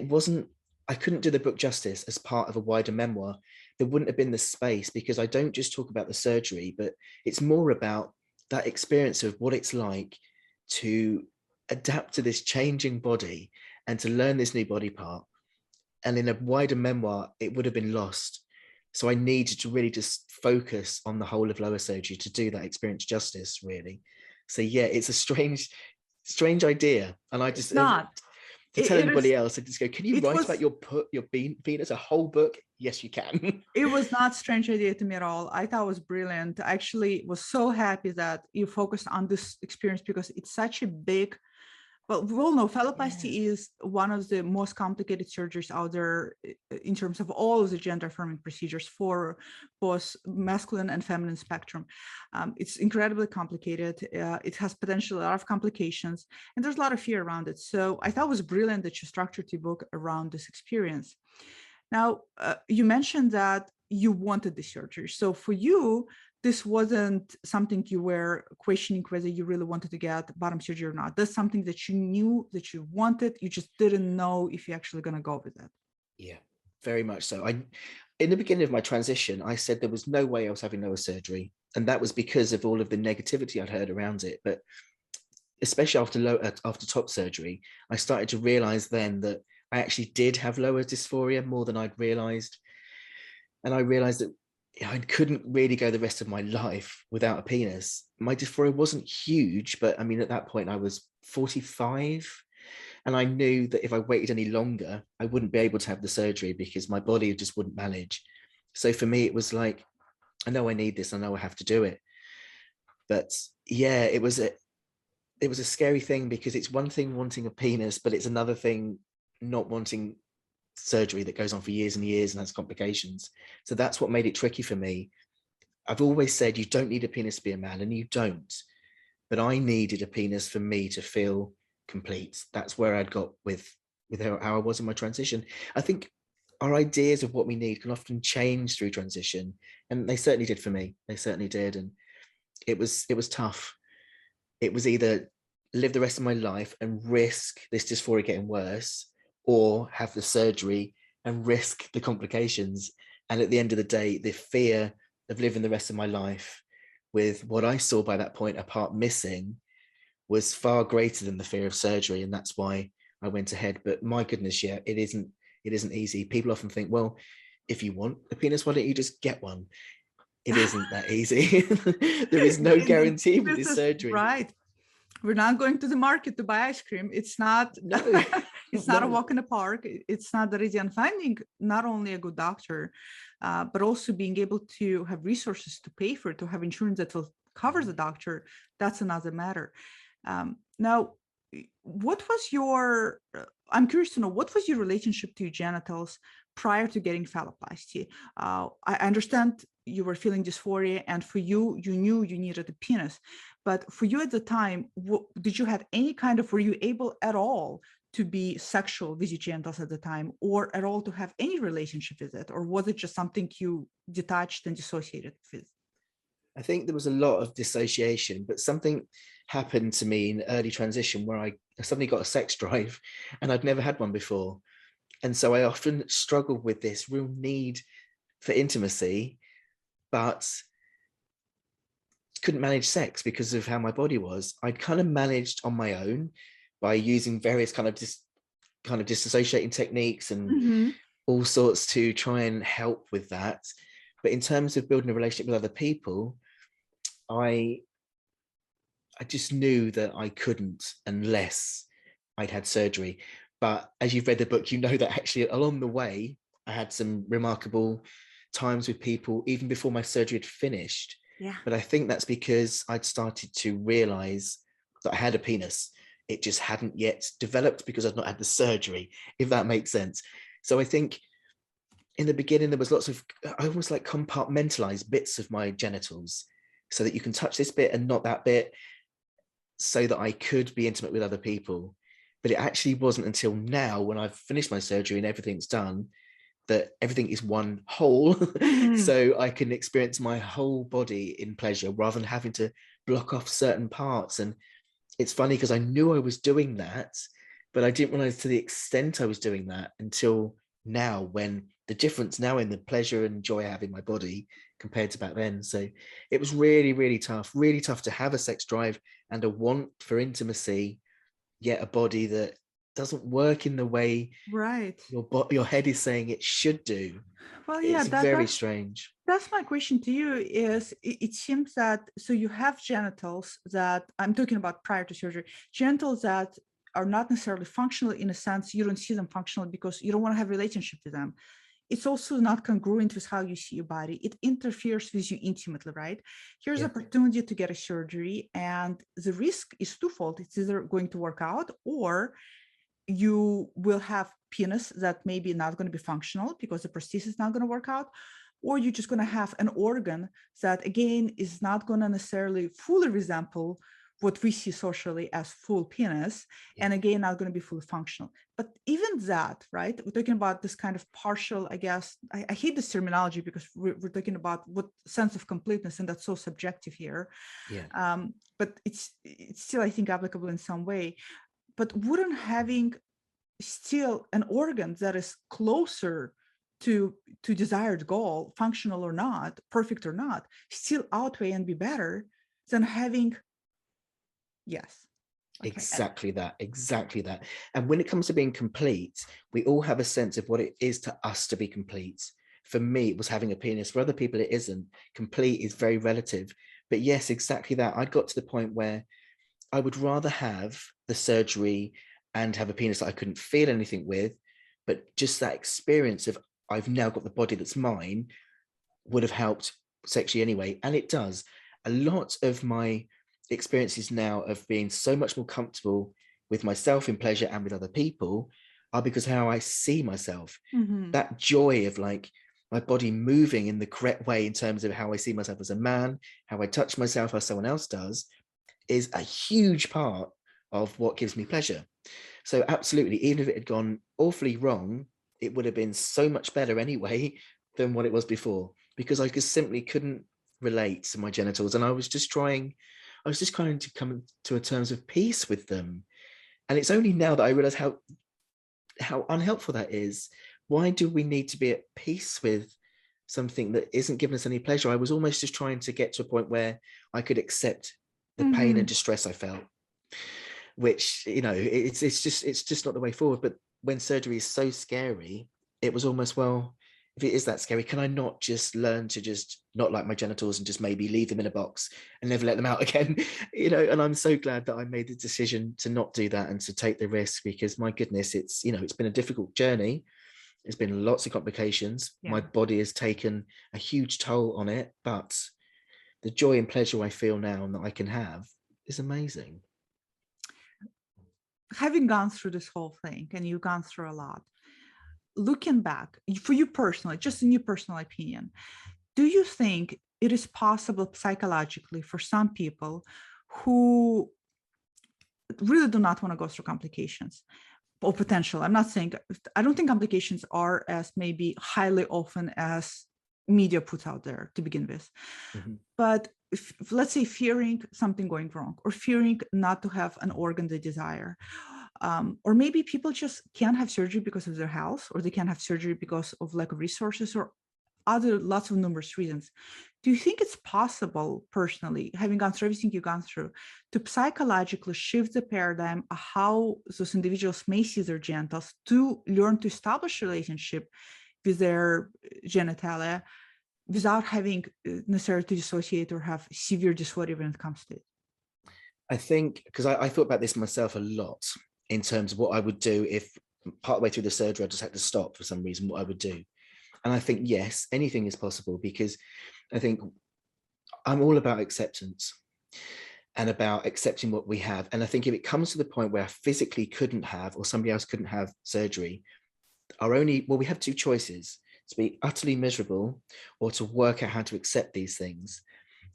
I couldn't do the book justice as part of a wider memoir. There wouldn't have been the space, because I don't just talk about the surgery, but it's more about that experience of what it's like to adapt to this changing body and to learn this new body part. And in a wider memoir, it would have been lost. So I needed to really just focus on the whole of lower surgery to do that experience justice, really. So yeah, it's a strange idea. And I just... To tell anybody else, I just go, can you write about your penis, a whole book? Yes, you can. It was not a strange idea to me at all. I thought it was brilliant. I actually was so happy that you focused on this experience, because it's such a big... Well, we all know phalloplasty is one of the most complicated surgeries out there in terms of all of the gender affirming procedures for both masculine and feminine spectrum. It's incredibly complicated. It has potentially a lot of complications, and there's a lot of fear around it. So I thought it was brilliant that you structured your book around this experience. Now, you mentioned that you wanted the surgery. So for you, this wasn't something you were questioning whether you really wanted to get bottom surgery or not. That's something that you knew that you wanted. You just didn't know if you're actually going to go with it. Yeah, very much so. In the beginning of my transition, I said there was no way I was having lower surgery. And that was because of all of the negativity I'd heard around it. But especially after top surgery, I started to realize then that I actually did have lower dysphoria more than I'd realized. And I realized that I couldn't really go the rest of my life without a penis. My dysphoria wasn't huge, but I mean, at that point I was 45. And I knew that if I waited any longer, I wouldn't be able to have the surgery because my body just wouldn't manage. So for me, it was like, I know I need this. I know I have to do it. But yeah, it was a scary thing because it's one thing wanting a penis, but it's another thing not wanting surgery that goes on for years and years and has complications. So that's what made it tricky for me. I've always said you don't need a penis to be a man, and you don't. But I needed a penis for me to feel complete. That's where I'd got with how I was in my transition. I think our ideas of what we need can often change through transition, and they certainly did for me. They certainly did, and it was tough. It was either live the rest of my life and risk this dysphoria getting worse, or have the surgery and risk the complications. And at the end of the day, the fear of living the rest of my life with what I saw by that point, a part missing, was far greater than the fear of surgery. And that's why I went ahead. But my goodness, yeah, it isn't easy. People often think, well, if you want a penis, why don't you just get one? It isn't that easy. There is no guarantee with this surgery. Right. We're not going to the market to buy ice cream. It's not, no, it's not a walk in the park. It's not that easy. And finding not only a good doctor, but also being able to have resources to pay for it, to have insurance that will cover the doctor, that's another matter. Now, what was your, I'm curious to know, what was your relationship to your genitals prior to getting phalloplasty? I understand you were feeling dysphoria, and for you, you knew you needed a penis. But for you at the time, did you have any kind of, were you able at all to be sexual with your genitals at the time, or at all to have any relationship with it? Or was it just something you detached and dissociated with? I think there was a lot of dissociation, but something happened to me in early transition where I suddenly got a sex drive, and I'd never had one before. And so I often struggled with this real need for intimacy, but couldn't manage sex because of how my body was. I'd kind of managed on my own by using various kind of disassociating techniques and all sorts to try and help with that. But in terms of building a relationship with other people, I just knew that I couldn't unless I'd had surgery. But as you've read the book, you know that actually along the way, I had some remarkable times with people even before my surgery had finished. Yeah. But I think that's because I'd started to realize that I had a penis. It just hadn't yet developed because I'd not had the surgery, if that makes sense. So I think in the beginning, there was lots of, I almost like compartmentalized bits of my genitals so that you can touch this bit and not that bit, so that I could be intimate with other people. But it actually wasn't until now, when I've finished my surgery and everything's done, that everything is one whole. So I can experience my whole body in pleasure rather than having to block off certain parts. And it's funny because I knew I was doing that, but I didn't realize to the extent I was doing that until now, when the difference now in the pleasure and joy I have in my body compared to back then. So it was really, really tough to have a sex drive and a want for intimacy, yet a body that doesn't work in the way your head is saying it should do. Well, yeah, it's very strange. That's my question to you is, it seems that, so you have genitals that, I'm talking about prior to surgery, genitals that are not necessarily functional, in a sense, you don't see them functional because you don't want to have a relationship with them. It's also not congruent with how you see your body. It interferes with you intimately, right? Here's an opportunity to get a surgery, and the risk is twofold. It's either going to work out, or you will have penis that maybe not going to be functional because the prosthesis is not going to work out, or you're just going to have an organ that, again, is not going to necessarily fully resemble what we see socially as full penis, and again, not going to be fully functional. But even that, right? We're talking about this kind of partial, I guess, I hate this terminology because we're talking about what sense of completeness, and that's so subjective here. But it's still, I think, applicable in some way. But wouldn't having still an organ that is closer to desired goal, functional or not, perfect or not, still outweigh and be better than having, yes. Okay. Exactly that. And when it comes to being complete, we all have a sense of what it is to us to be complete. For me, it was having a penis. For other people, it isn't. Complete is very relative. But yes, exactly that. I got to the point where I would rather have the surgery and have a penis that I couldn't feel anything with, but just that experience of I've now got the body that's mine would have helped sexually anyway. And it does. A lot of my experiences now of being so much more comfortable with myself in pleasure and with other people are because how I see myself. That joy of like my body moving in the correct way in terms of how I see myself as a man, how I touch myself, how someone else does, is a huge part of what gives me pleasure. So absolutely, even if it had gone awfully wrong, it would have been so much better anyway than what it was before, because I just simply couldn't relate to my genitals. And I was just trying to come to a terms of peace with them. And it's only now that I realize how unhelpful that is. Why do we need to be at peace with something that isn't giving us any pleasure? I was almost just trying to get to a point where I could accept the pain and distress I felt, which, you know, it's just not the way forward. But when surgery is so scary, it was almost, well, if it is that scary, can I not just learn to just not like my genitals and just maybe leave them in a box and never let them out again? You know, and I'm so glad that I made the decision to not do that and to take the risk, because my goodness, it's, you know, it's been a difficult journey. There's been lots of complications. My body has taken a huge toll on it, but the joy and pleasure I feel now and that I can have is amazing. Having gone through this whole thing, and you've gone through a lot, looking back, for you personally, just in your personal opinion, do you think it is possible psychologically for some people who really do not want to go through complications or potential? I don't think complications are as maybe highly often as media puts out there to begin with. But if, let's say, fearing something going wrong, or fearing not to have an organ they desire, or maybe people just can't have surgery because of their health, or they can't have surgery because of lack of resources, or other lots of numerous reasons. Do you think it's possible, personally, having gone through everything you've gone through, to psychologically shift the paradigm of how those individuals may see their genitals, to learn to establish a relationship with their genitalia without having necessarily to dissociate or have severe dysphoria when it comes to it? I think, because I thought about this myself a lot in terms of what I would do if part of the way through the surgery I just had to stop for some reason, what I would do. And I think, yes, anything is possible, because I think I'm all about acceptance and about accepting what we have. And I think if it comes to the point where I physically couldn't have, or somebody else couldn't have surgery, we have two choices: to be utterly miserable or to work out how to accept these things.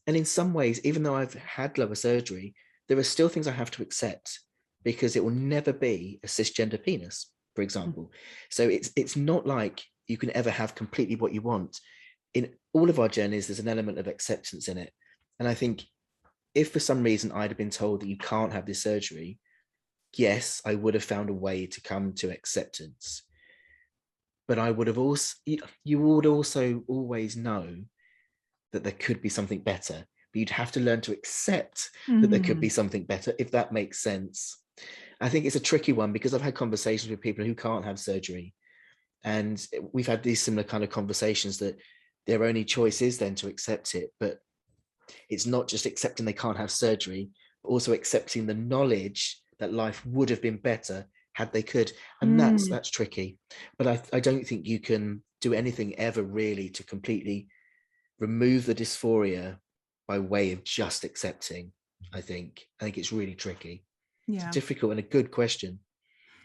And in some ways, even though I've had lower surgery, there are still things I have to accept, because it will never be a cisgender penis, for example. So it's not like you can ever have completely what you want. In all of our journeys, there's an element of acceptance in it. And I think if for some reason I'd have been told that you can't have this surgery, yes, I would have found a way to come to acceptance. But I would have also, you would also always know that there could be something better, but you'd have to learn to accept that there could be something better, if that makes sense. I think it's a tricky one, because I've had conversations with people who can't have surgery, and we've had these similar kind of conversations that their only choice is then to accept it. But it's not just accepting they can't have surgery, but also accepting the knowledge that life would have been better had they could. And that's tricky. But I don't think you can do anything ever really to completely remove the dysphoria by way of just accepting. I think it's really tricky. It's a difficult and a good question.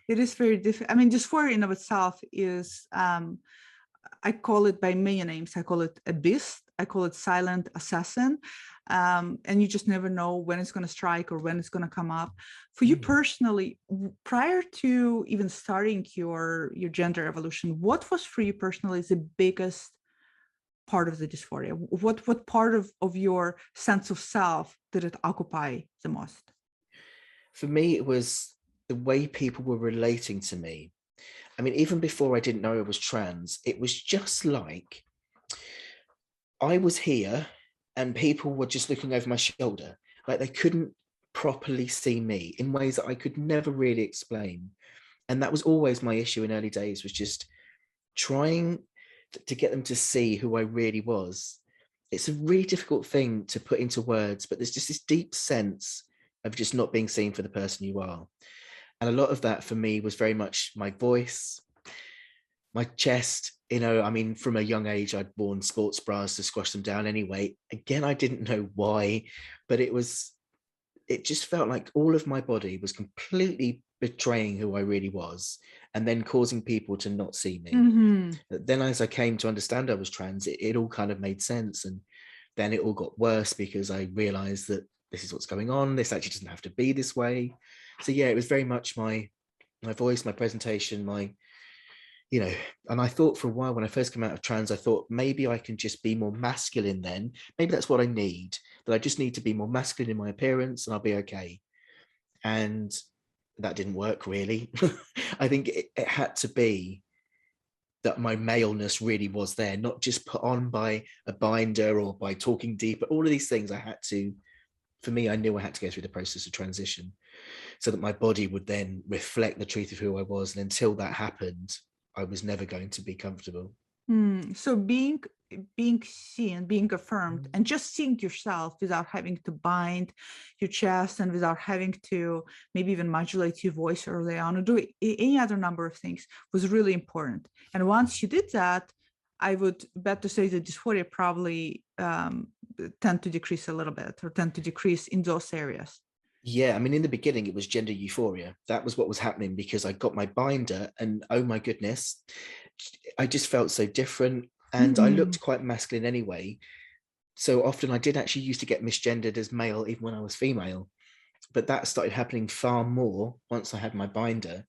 It is very difficult. I mean, dysphoria in of itself is, I call it by many names. I call it a beast. I call it silent assassin. and you just never know when it's going to strike or when it's going to come up. For you personally, prior to even starting your gender evolution, what was for you personally the biggest part of the dysphoria? What part of your sense of self did it occupy the most? For me, it was the way people were relating to me. I mean, even before I didn't know I was trans, it was just like I was here and people were just looking over my shoulder, like they couldn't properly see me in ways that I could never really explain. And that was always my issue in early days, was just trying to get them to see who I really was. It's a really difficult thing to put into words, but there's just this deep sense of just not being seen for the person you are. And a lot of that for me was very much my voice, my chest. You know, I mean, from a young age, I'd worn sports bras to squash them down anyway. Again, I didn't know why, but it just felt like all of my body was completely betraying who I really was and then causing people to not see me. Mm-hmm. Then as I came to understand I was trans, it all kind of made sense. And then it all got worse because I realized that this is what's going on. This actually doesn't have to be this way. So yeah, it was very much my voice, my presentation, and I thought for a while when I first came out of trans, I thought maybe I can just be more masculine then. Maybe that's what I need, that I just need to be more masculine in my appearance and I'll be okay. And that didn't work really. I think it had to be that my maleness really was there, not just put on by a binder or by talking deep, but all of these things for me, I knew I had to go through the process of transition so that my body would then reflect the truth of who I was. And until that happened, I was never going to be comfortable. So being seen, being affirmed, and just seeing yourself without having to bind your chest and without having to maybe even modulate your voice early on or do any other number of things was really important. And once you did that, I would bet to say that dysphoria probably tend to decrease a little bit or tend to decrease in those areas. Yeah, I mean, in the beginning, it was gender euphoria. That was what was happening because I got my binder and oh my goodness, I just felt so different. And I looked quite masculine anyway. So often I did actually used to get misgendered as male even when I was female. But that started happening far more once I had my binder.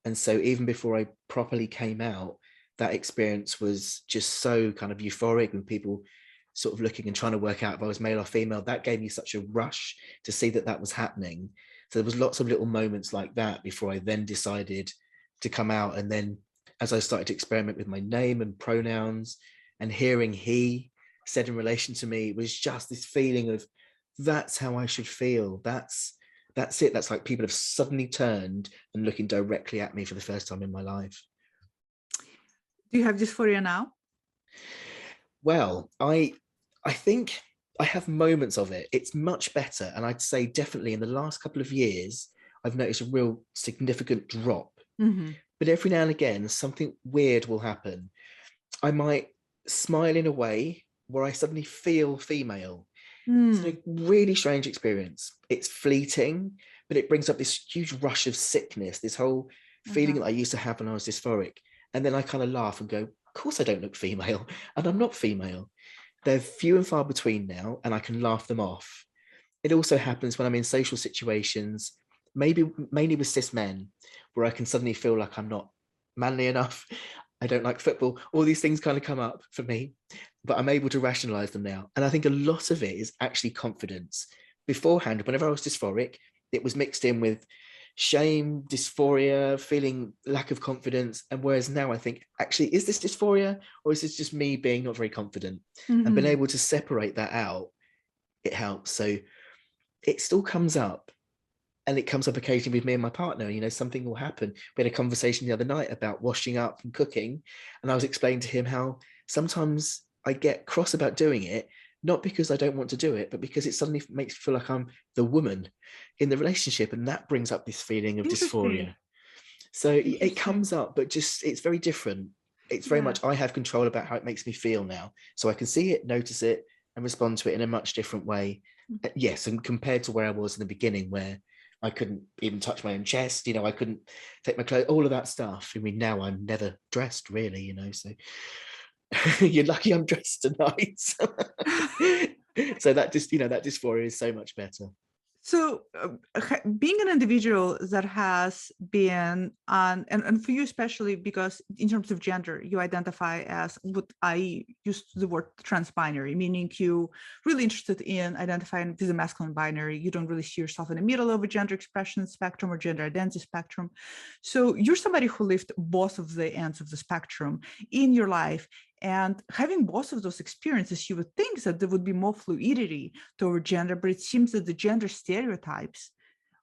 And so even before I properly came out, that experience was just so kind of euphoric when people sort of looking and trying to work out if I was male or female. That gave me such a rush to see that that was happening. So there was lots of little moments like that before I then decided to come out. And then as I started to experiment with my name and pronouns and hearing he said in relation to me, it was just this feeling of that's how I should feel. That's it. That's like people have suddenly turned and looking directly at me for the first time in my life. Do you have dysphoria now? Well, I think I have moments of it. It's much better. And I'd say definitely in the last couple of years, I've noticed a real significant drop. But every now and again, something weird will happen. I might smile in a way where I suddenly feel female. It's a really strange experience. It's fleeting, but it brings up this huge rush of sickness, this whole feeling that I used to have when I was dysphoric. And then I kind of laugh and go, of course I don't look female, and I'm not female. They're few and far between now, and I can laugh them off. It also happens when I'm in social situations, maybe mainly with cis men, where I can suddenly feel like I'm not manly enough. I don't like football. All these things kind of come up for me, but I'm able to rationalize them now. And I think a lot of it is actually confidence. Beforehand, whenever I was dysphoric, it was mixed in with shame, dysphoria, feeling lack of confidence. And whereas now I think, actually, is this dysphoria or is this just me being not very confident? And being able to separate that out, it helps. So it still comes up. And it comes up occasionally with me and my partner. You know, something will happen. We had a conversation the other night about washing up and cooking. And I was explaining to him how sometimes I get cross about doing it, not because I don't want to do it, but because it suddenly makes me feel like I'm the woman in the relationship. And that brings up this feeling of dysphoria. So it comes up, but just it's very different. It's very much I have control about how it makes me feel now. So I can see it, notice it, and respond to it in a much different way. Yes, and compared to where I was in the beginning, where I couldn't even touch my own chest, you know, I couldn't take my clothes, all of that stuff. I mean, now I'm never dressed really, you know, so you're lucky I'm dressed tonight. So that just, that dysphoria is so much better. So being an individual that has been on, and for you especially, because in terms of gender, you identify as what I used the word trans-binary, meaning you really interested in identifying with a masculine binary. You don't really see yourself in the middle of a gender expression spectrum or gender identity spectrum. So you're somebody who lived both of the ends of the spectrum in your life. And having both of those experiences, you would think that there would be more fluidity toward gender, but it seems that the gender stereotypes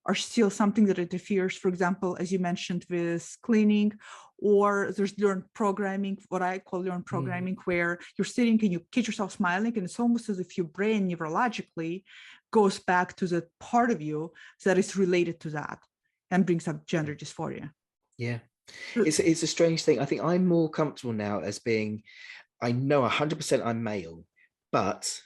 are still something that interferes, for example, as you mentioned, with cleaning, or there's learned programming, what I call learned programming, where you're sitting and you catch yourself smiling, and it's almost as if your brain neurologically goes back to the part of you that is related to that and brings up gender dysphoria. Yeah. It's a strange thing. I think I'm more comfortable now as being, I know 100% I'm male, but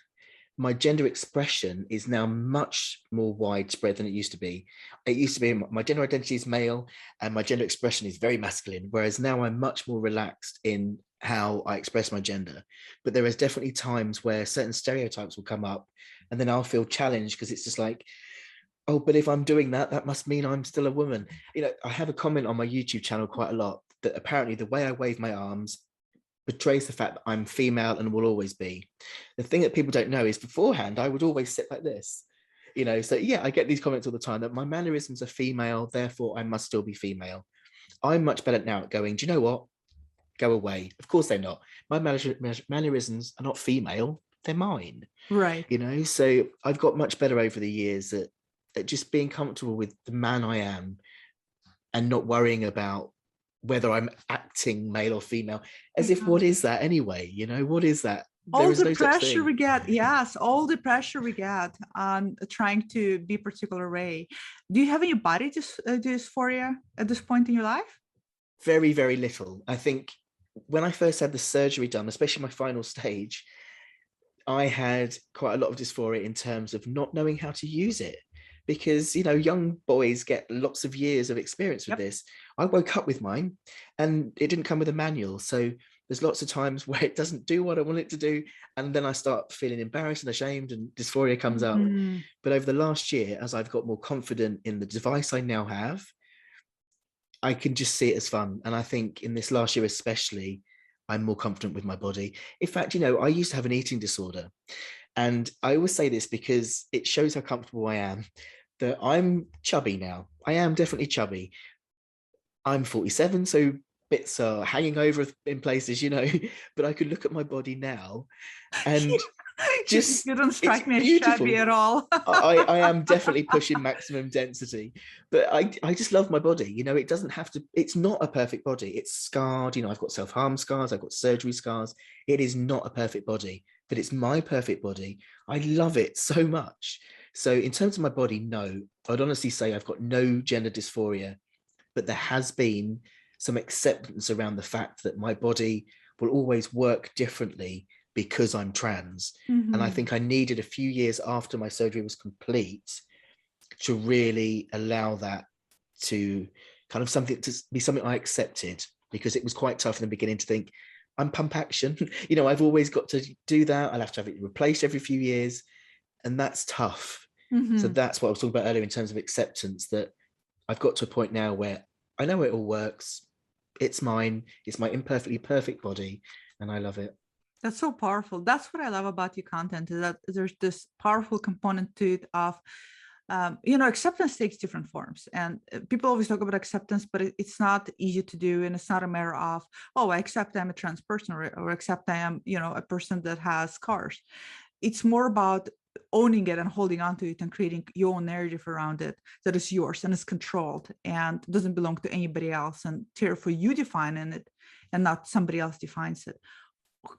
my gender expression is now much more widespread than it used to be. It used to be my gender identity is male and my gender expression is very masculine, whereas now I'm much more relaxed in how I express my gender. But there is definitely times where certain stereotypes will come up and then I'll feel challenged because it's just like, oh, but if I'm doing that, that must mean I'm still a woman. I have a comment on my YouTube channel quite a lot that apparently the way I wave my arms betrays the fact that I'm female and will always be. The thing that people don't know is beforehand, I would always sit like this. So yeah, I get these comments all the time that my mannerisms are female, therefore I must still be female. I'm much better now at going, do you know what? Go away. Of course they're not. My mannerisms are not female, they're mine. Right. So I've got much better over the years at just being comfortable with the man I am and not worrying about whether I'm acting male or female, as if, what is that anyway? What is that? All the pressure we get, yes, all the pressure we get on trying to be a particular way. Do you have any body dysphoria at this point in your life? Very, very little. I think when I first had the surgery done, especially my final stage, I had quite a lot of dysphoria in terms of not knowing how to use it. Because, young boys get lots of years of experience with this. I woke up with mine and it didn't come with a manual. So there's lots of times where it doesn't do what I want it to do. And then I start feeling embarrassed and ashamed and dysphoria comes up. But over the last year, as I've got more confident in the device I now have, I can just see it as fun. And I think in this last year especially, I'm more confident with my body. In fact, I used to have an eating disorder. And I always say this because it shows how comfortable I am, that I'm chubby now. I am definitely chubby. I'm 47, so bits are hanging over in places, but I could look at my body now and just, you don't strike me as chubby at all. I am definitely pushing maximum density, but I just love my body. It doesn't have to, it's not a perfect body. It's scarred. I've got self-harm scars. I've got surgery scars. It is not a perfect body, but it's my perfect body. I love it so much. So in terms of my body, no, I'd honestly say I've got no gender dysphoria, but there has been some acceptance around the fact that my body will always work differently because I'm trans. And I think I needed a few years after my surgery was complete to really allow that to kind of be something I accepted, because it was quite tough in the beginning to think, I'm pump action. I've always got to do that. I'll have to have it replaced every few years. And that's tough. So that's what I was talking about earlier in terms of acceptance, that I've got to a point now where I know it all works. It's mine. It's my imperfectly perfect body. And I love it. That's so powerful. That's what I love about your content, is that there's this powerful component to it of, acceptance takes different forms. And people always talk about acceptance, but it's not easy to do. And it's not a matter of, oh, I accept I'm a trans person, or accept I am, a person that has scars. It's more about owning it and holding on to it and creating your own narrative around it that is yours and is controlled and doesn't belong to anybody else. And therefore you defining it and not somebody else defines it.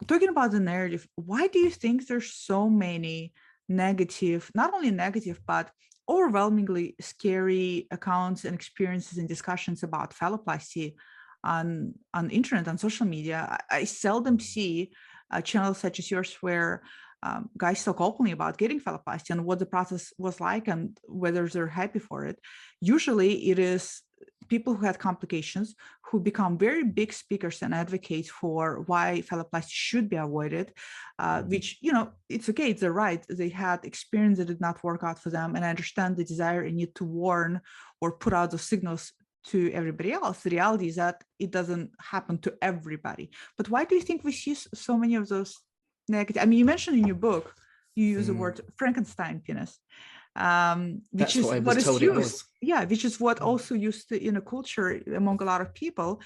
Talking about the narrative, why do you think there's so many negative, not only negative, but overwhelmingly scary accounts and experiences and discussions about phalloplasty on internet, on social media? I seldom see channels such as yours where guys talk openly about getting phalloplasty and what the process was like and whether they're happy for it. Usually it is people who had complications, who become very big speakers and advocates for why phalloplasty should be avoided, which, it's okay, it's their right. They had experience that did not work out for them. And I understand the desire and need to warn or put out those signals to everybody else. The reality is that it doesn't happen to everybody. But why do you think we see so many of those negative? I mean, you mentioned in your book, you use the word Frankenstein penis, which is what is used. Yeah, which is what also used in a culture among a lot of people.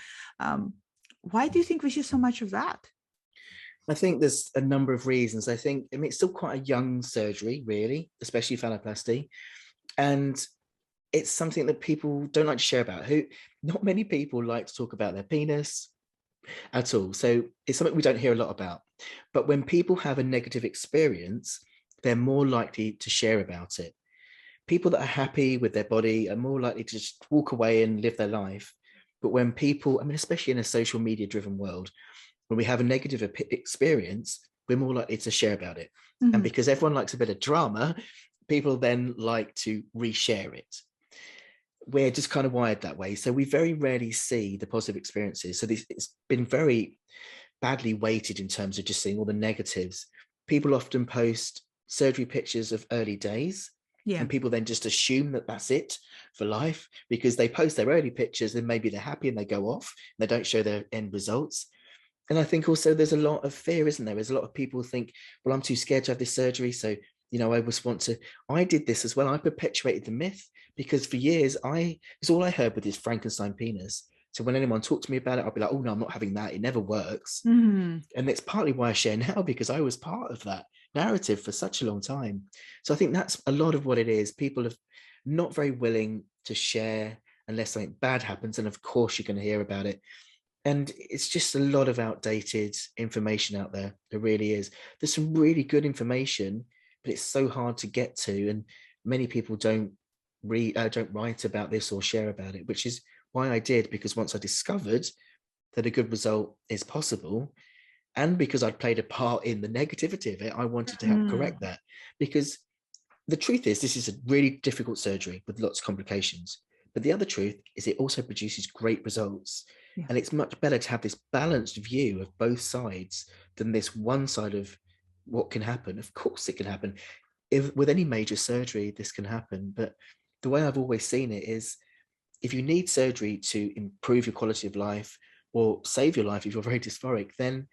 Why do you think we see so much of that? I think there's a number of reasons. I mean, it's still quite a young surgery, really, especially phalloplasty. And it's something that people don't like to share about. Not many people like to talk about their penis at all. So it's something we don't hear a lot about. But when people have a negative experience, they're more likely to share about it. People that are happy with their body are more likely to just walk away and live their life. But when people, I mean, especially in a social media driven world, when we have a negative experience, we're more likely to share about it. Mm-hmm. And because everyone likes a bit of drama, people then like to reshare it. We're just kind of wired that way. So we very rarely see the positive experiences. So it's been very badly weighted in terms of just seeing all the negatives. People often post surgery pictures of early days. Yeah. And people then just assume that that's it for life because they post their early pictures and maybe they're happy and they go off and they don't show their end results. And I think also there's a lot of fear, isn't there? There's a lot of people think, well, I'm too scared to have this surgery. So, I did this as well. I perpetuated the myth because for years, it's all I heard with this Frankenstein penis. So when anyone talked to me about it, I'd be like, oh no, I'm not having that. It never works. Mm-hmm. And it's partly why I share now, because I was part of that narrative for such a long time. So I think that's a lot of what it is. People are not very willing to share unless something bad happens. And of course, you're going to hear about it. And it's just a lot of outdated information out there. There really is. There's some really good information, but it's so hard to get to. And many people don't write about this or share about it, which is why I did, because once I discovered that a good result is possible, and because I'd played a part in the negativity of it, I wanted to help correct that. Because the truth is, this is a really difficult surgery with lots of complications. But the other truth is it also produces great results. Yeah. And it's much better to have this balanced view of both sides than this one side of what can happen. Of course it can happen. With any major surgery, this can happen. But the way I've always seen it is, if you need surgery to improve your quality of life or save your life if you're very dysphoric, then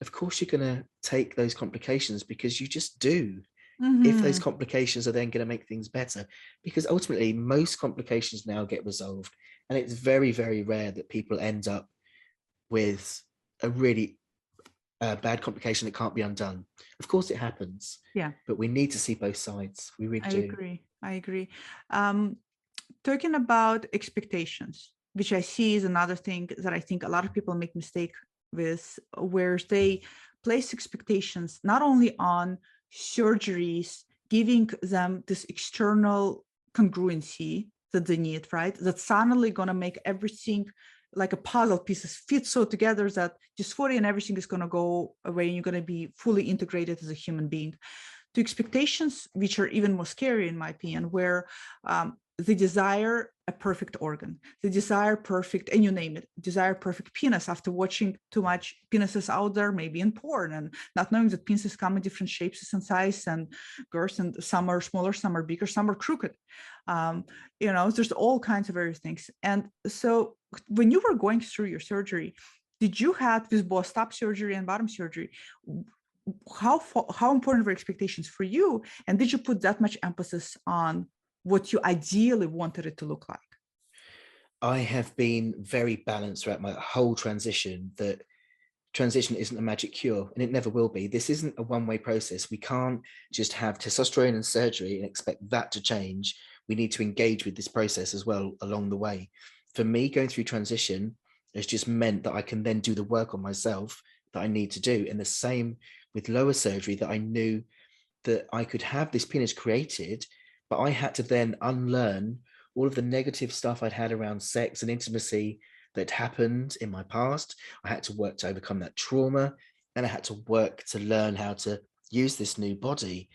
of course you're going to take those complications because you just do. Mm-hmm. If those complications are then going to make things better, because ultimately most complications now get resolved, and it's very, very rare that people end up with a really bad complication that can't be undone. Of course it happens. Yeah. But we need to see both sides. We really do. I agree. Talking about expectations, which I see is another thing that I think a lot of people make mistake with, where they place expectations not only on surgeries, giving them this external congruency that they need, right? That's suddenly going to make everything like a puzzle pieces fit so together that dysphoria and everything is going to go away and you're going to be fully integrated as a human being. To expectations, which are even more scary, in my opinion, where they desire a perfect organ, they desire perfect, and you name it, desire perfect penis after watching too much penises out there, maybe in porn, and not knowing that penises come in different shapes and size and girths, and some are smaller, some are bigger, some are crooked. There's all kinds of various things. And so when you were going through your surgery, did you have with both top surgery and bottom surgery, how important were expectations for you? And did you put that much emphasis on what you ideally wanted it to look like? I have been very balanced throughout my whole transition, that transition isn't a magic cure, and it never will be. This isn't a one-way process. We can't just have testosterone and surgery and expect that to change. We need to engage with this process as well along the way. For me, going through transition has just meant that I can then do the work on myself that I need to do. And the same with lower surgery, that I knew that I could have this penis created, but I had to then unlearn all of the negative stuff I'd had around sex and intimacy that happened in my past. I had to work to overcome that trauma, and I had to work to learn how to use this new body.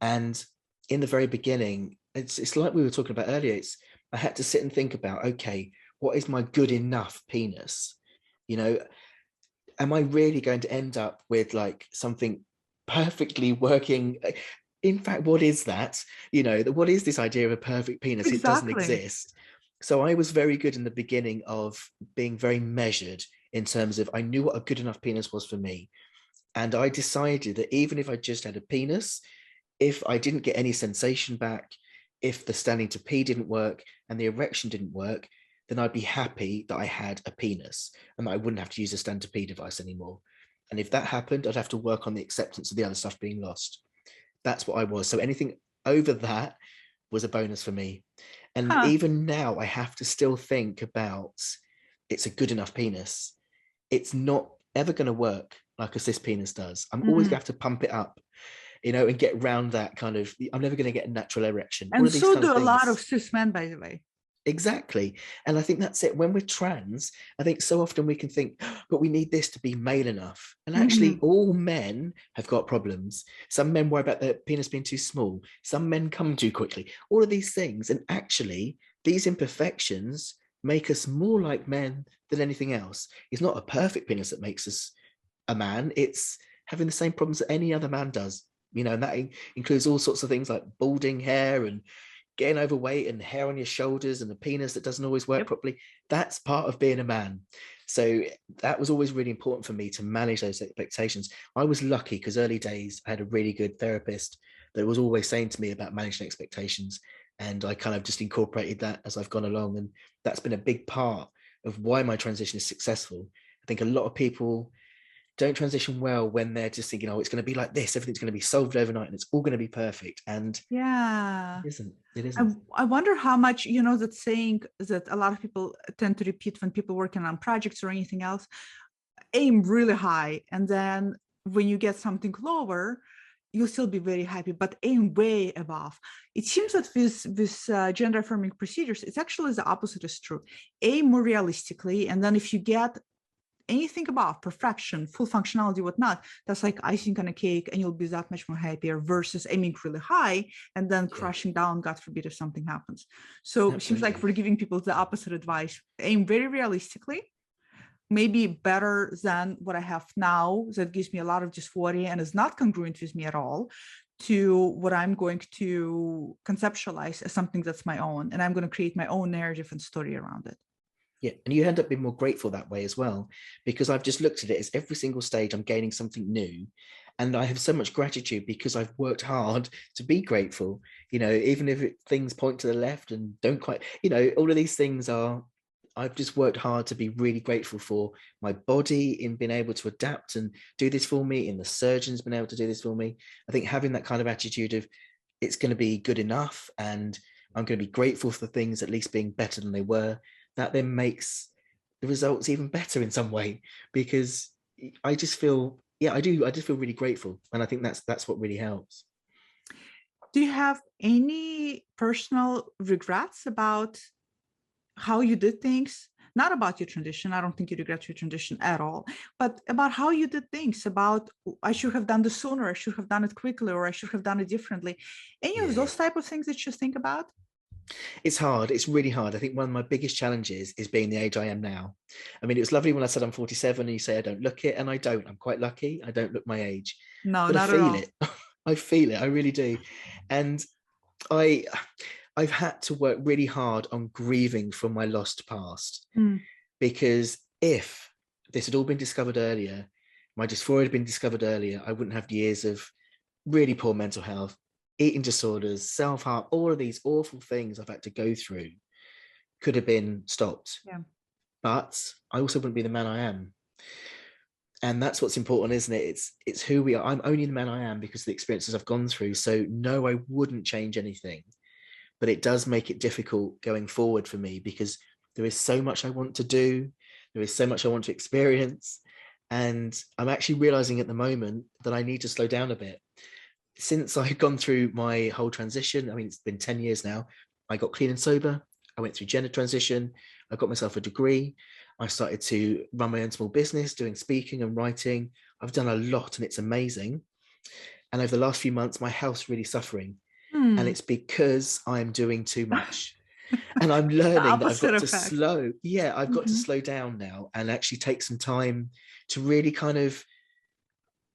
And in the very beginning, it's like we were talking about earlier, I had to sit and think about, okay, what is my good enough penis? You know, am I really going to end up with like something perfectly working? In fact, what is that? You know, what is this idea of a perfect penis? It doesn't Exactly. exist. So I was very good in the beginning of being very measured in terms of I knew what a good enough penis was for me. And I decided that even if I just had a penis, if I didn't get any sensation back, if the standing to pee didn't work and the erection didn't work, then I'd be happy that I had a penis and that I wouldn't have to use a stand to pee device anymore. And if that happened, I'd have to work on the acceptance of the other stuff being lost. That's what I was. So anything over that was a bonus for me. And Huh. even now, I have to still think about it's a good enough penis. It's not ever going to work like a cis penis does. I'm always Mhm. going to have to pump it up, you know, and get around that kind of, I'm never going to get a natural erection. All And of these so kind of do a lot of things. cis men, by the way. Exactly. And I think that's it. When we're trans, I think so often we can think, but we need this to be male enough. And actually, Mhm. all men have got problems. Some men worry about their penis being too small. Some men come too quickly. All of these things. And actually, these imperfections make us more like men than anything else. It's not a perfect penis that makes us a man. It's having the same problems that any other man does. You know, and that includes all sorts of things like balding hair and getting overweight and hair on your shoulders and a penis that doesn't always work Yep. properly. That's part of being a man. So that was always really important for me to manage those expectations. I was lucky because early days I had a really good therapist that was always saying to me about managing expectations. And I kind of just incorporated that as I've gone along. And that's been a big part of why my transition is successful. I think a lot of people don't transition well when they're just thinking, oh, it's going to be like this, everything's going to be solved overnight and it's all going to be perfect. And Yeah. it isn't. It I, isn't. I wonder how much, that saying that a lot of people tend to repeat when people working on projects or anything else, aim really high. And then when you get something lower, you'll still be very happy, but aim way above. It seems that with gender affirming procedures, it's actually the opposite is true. Aim more realistically. And then if you get anything above perfection, full functionality, whatnot, that's like icing on a cake, and you'll be that much more happier versus aiming really high and then Yeah, crashing down, God forbid, if something happens. So it seems like absolutely. we're giving people the opposite advice. Aim very realistically, maybe better than what I have now, that gives me a lot of dysphoria and is not congruent with me at all, to what I'm going to conceptualize as something that's my own. And I'm going to create my own narrative and story around it. Yeah, and you end up being more grateful that way as well, because I've just looked at it as every single stage I'm gaining something new. And I have so much gratitude because I've worked hard to be grateful, you know, even if things point to the left and don't quite, you know, all of these things are, I've just worked hard to be really grateful for my body in being able to adapt and do this for me, in the surgeons been able to do this for me. I think having that kind of attitude of it's going to be good enough and I'm going to be grateful for things at least being better than they were, that then makes the results even better in some way, because I just feel, yeah, I just feel really grateful. And I think that's what really helps. Do you have any personal regrets about how you did things? Not about your transition. I don't think you regret your transition at all, but about how you did things, about I should have done this sooner, I should have done it quickly, or I should have done it differently. Any of Yeah, those type of things that you think about? it's hard. It's really hard. I think one of my biggest challenges is being the age I am now. I mean, it was lovely when I said I'm 47 and you say I don't look it, and I don't. I'm quite lucky. I don't look my age, No, but I not at feel all. it. I feel it. I really do. And I I've had to work really hard on grieving from my lost past, Mm. because if this had all been discovered earlier, my dysphoria had been discovered earlier, I wouldn't have years of really poor mental health, eating disorders, self-harm, all of these awful things I've had to go through could have been stopped. Yeah. But I also wouldn't be the man I am. And that's what's important, isn't it? It's who we are. I'm only the man I am because of the experiences I've gone through. So no, I wouldn't change anything. But it does make it difficult going forward for me, because there is so much I want to do. There is so much I want to experience. And I'm actually realizing at the moment that I need to slow down a bit. Since I've gone through my whole transition, I mean, it's been 10 years now, I got clean and sober. I went through gender transition. I got myself a degree. I started to run my own small business, doing speaking and writing. I've done a lot and it's amazing. And over the last few months, my health's really suffering. And Hmm. it's because I'm doing too much. And I'm The learning that I've opposite got to effect. I've got to Mhm. slow down now and actually take some time to really kind of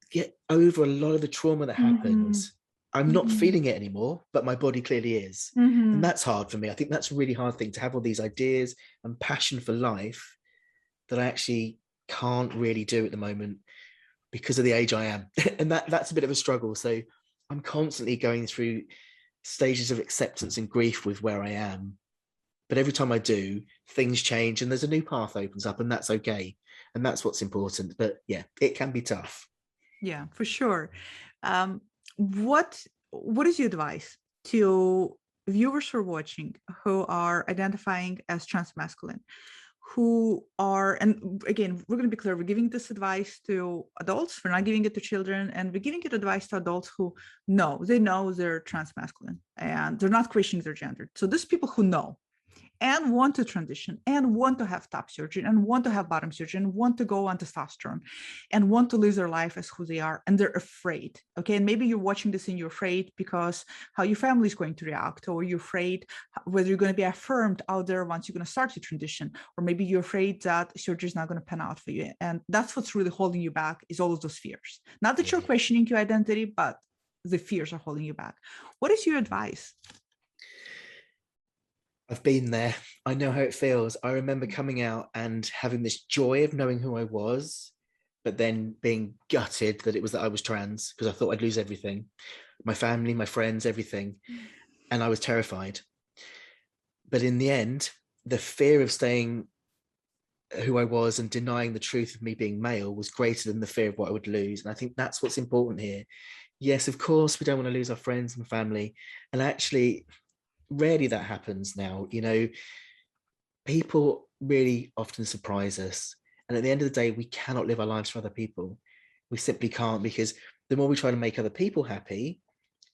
get over a lot of the trauma that happened. Mhm. I'm not Mhm. feeling it anymore, but my body clearly is. And Mhm. that's hard for me. I think that's a really hard thing, to have all these ideas and passion for life that I actually can't really do at the moment because of the age I am. And that's a bit of a struggle. So I'm constantly going through stages of acceptance and grief with where I am. But every time I do, things change and there's a new path opens up, and that's okay. And that's what's important. But yeah, it can be tough. Yeah, for sure. Um, what what is your advice to viewers who are watching who are identifying as transmasculine, who are, and again, we're going to be clear, we're giving this advice to adults, we're not giving it to children, and we're giving it advice to adults who know they're transmasculine and they're not questioning their gender. So these people who know and want to transition and want to have top surgery and want to have bottom surgery and want to go on testosterone and want to live their life as who they are, and they're afraid. Okay, and maybe you're watching this and you're afraid because how your family is going to react, or you're afraid whether you're going to be affirmed out there once you're going to start your transition, or maybe you're afraid that surgery is not going to pan out for you, and that's what's really holding you back, is all of those fears. Not that you're questioning your identity, but the fears are holding you back. What is your advice? I've been there. I know how it feels. I remember coming out and having this joy of knowing who I was, but then being gutted that it was that I was trans, because I thought I'd lose everything, my family, my friends, everything. And I was terrified. But in the end, the fear of staying who I was and denying the truth of me being male was greater than the fear of what I would lose. And I think that's what's important here. Yes, of course, we don't want to lose our friends and family. And actually, rarely that happens now. You know, people really often surprise us. And at the end of the day, we cannot live our lives for other people. We simply can't, because the more we try to make other people happy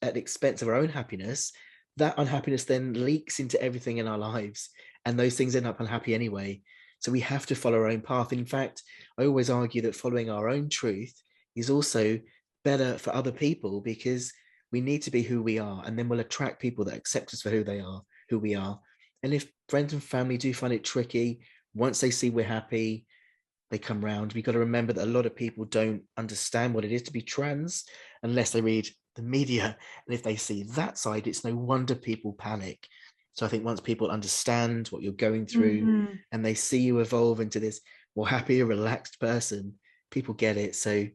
at the expense of our own happiness, that unhappiness then leaks into everything in our lives. And those things end up unhappy anyway. So we have to follow our own path. In fact, I always argue that following our own truth is also better for other people, because we need to be who we are, and then we'll attract people that accept us for who they are, who we are. And if friends and family do find it tricky, once they see we're happy, they come round. We've got to remember that a lot of people don't understand what it is to be trans unless they read the media. And if they see that side, it's no wonder people panic. So I think once people understand what you're going through Mhm. and they see you evolve into this more happier, relaxed person, people get it. So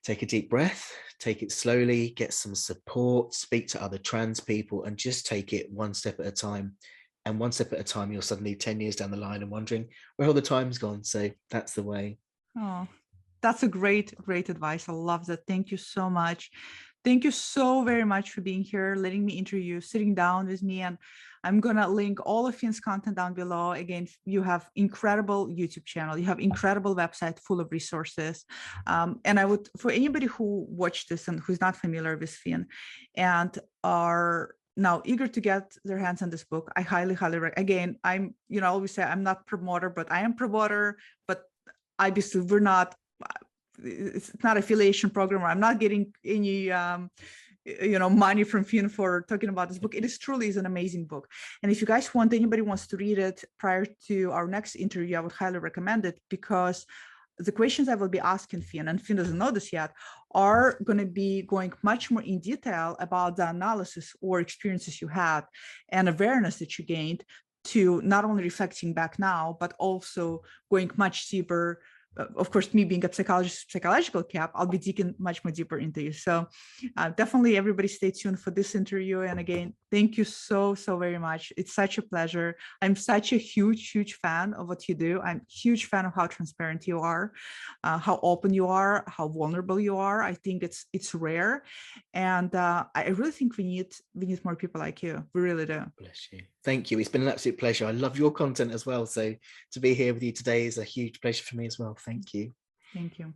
take a deep breath, take it slowly, get some support, speak to other trans people, and just take it one step at a time. And one step at a time, you're suddenly 10 years down the line and wondering where all the time's gone. So that's the way. Oh, that's a great advice. I love that. Thank you so much. Thank you so very much for being here, letting me interview you, sitting down with me. And I'm going to link all of Fionn's content down below. Again, you have incredible YouTube channel. You have incredible website full of resources. And I would, for anybody who watched this and who's not familiar with Fionn and are now eager to get their hands on this book, I highly again, I'm, I always say I'm not promoter, but I am promoter, but obviously we're not, it's not affiliation program, or I'm not getting any money from Fionn for talking about this book. It is truly is an amazing book. And if you guys want, anybody wants to read it prior to our next interview, I would highly recommend it, because the questions I will be asking Fionn, and Fionn doesn't know this yet, are going to be going much more in detail about the analysis or experiences you had and awareness that you gained, to not only reflecting back now, but also going much deeper. Of course, me being a psychologist, psychological cap, I'll be digging much more deeper into you. So definitely everybody stay tuned for this interview. And again, thank you so very much. It's such a pleasure. I'm such a huge fan of what you do. I'm a huge fan of how transparent you are, how open you are, how vulnerable you are. I think it's rare. And I really think we need more people like you. We really do. Bless you. Thank you. It's been an absolute pleasure. I love your content as well. So to be here with you today is a huge pleasure for me as well. Thank you. Thank you.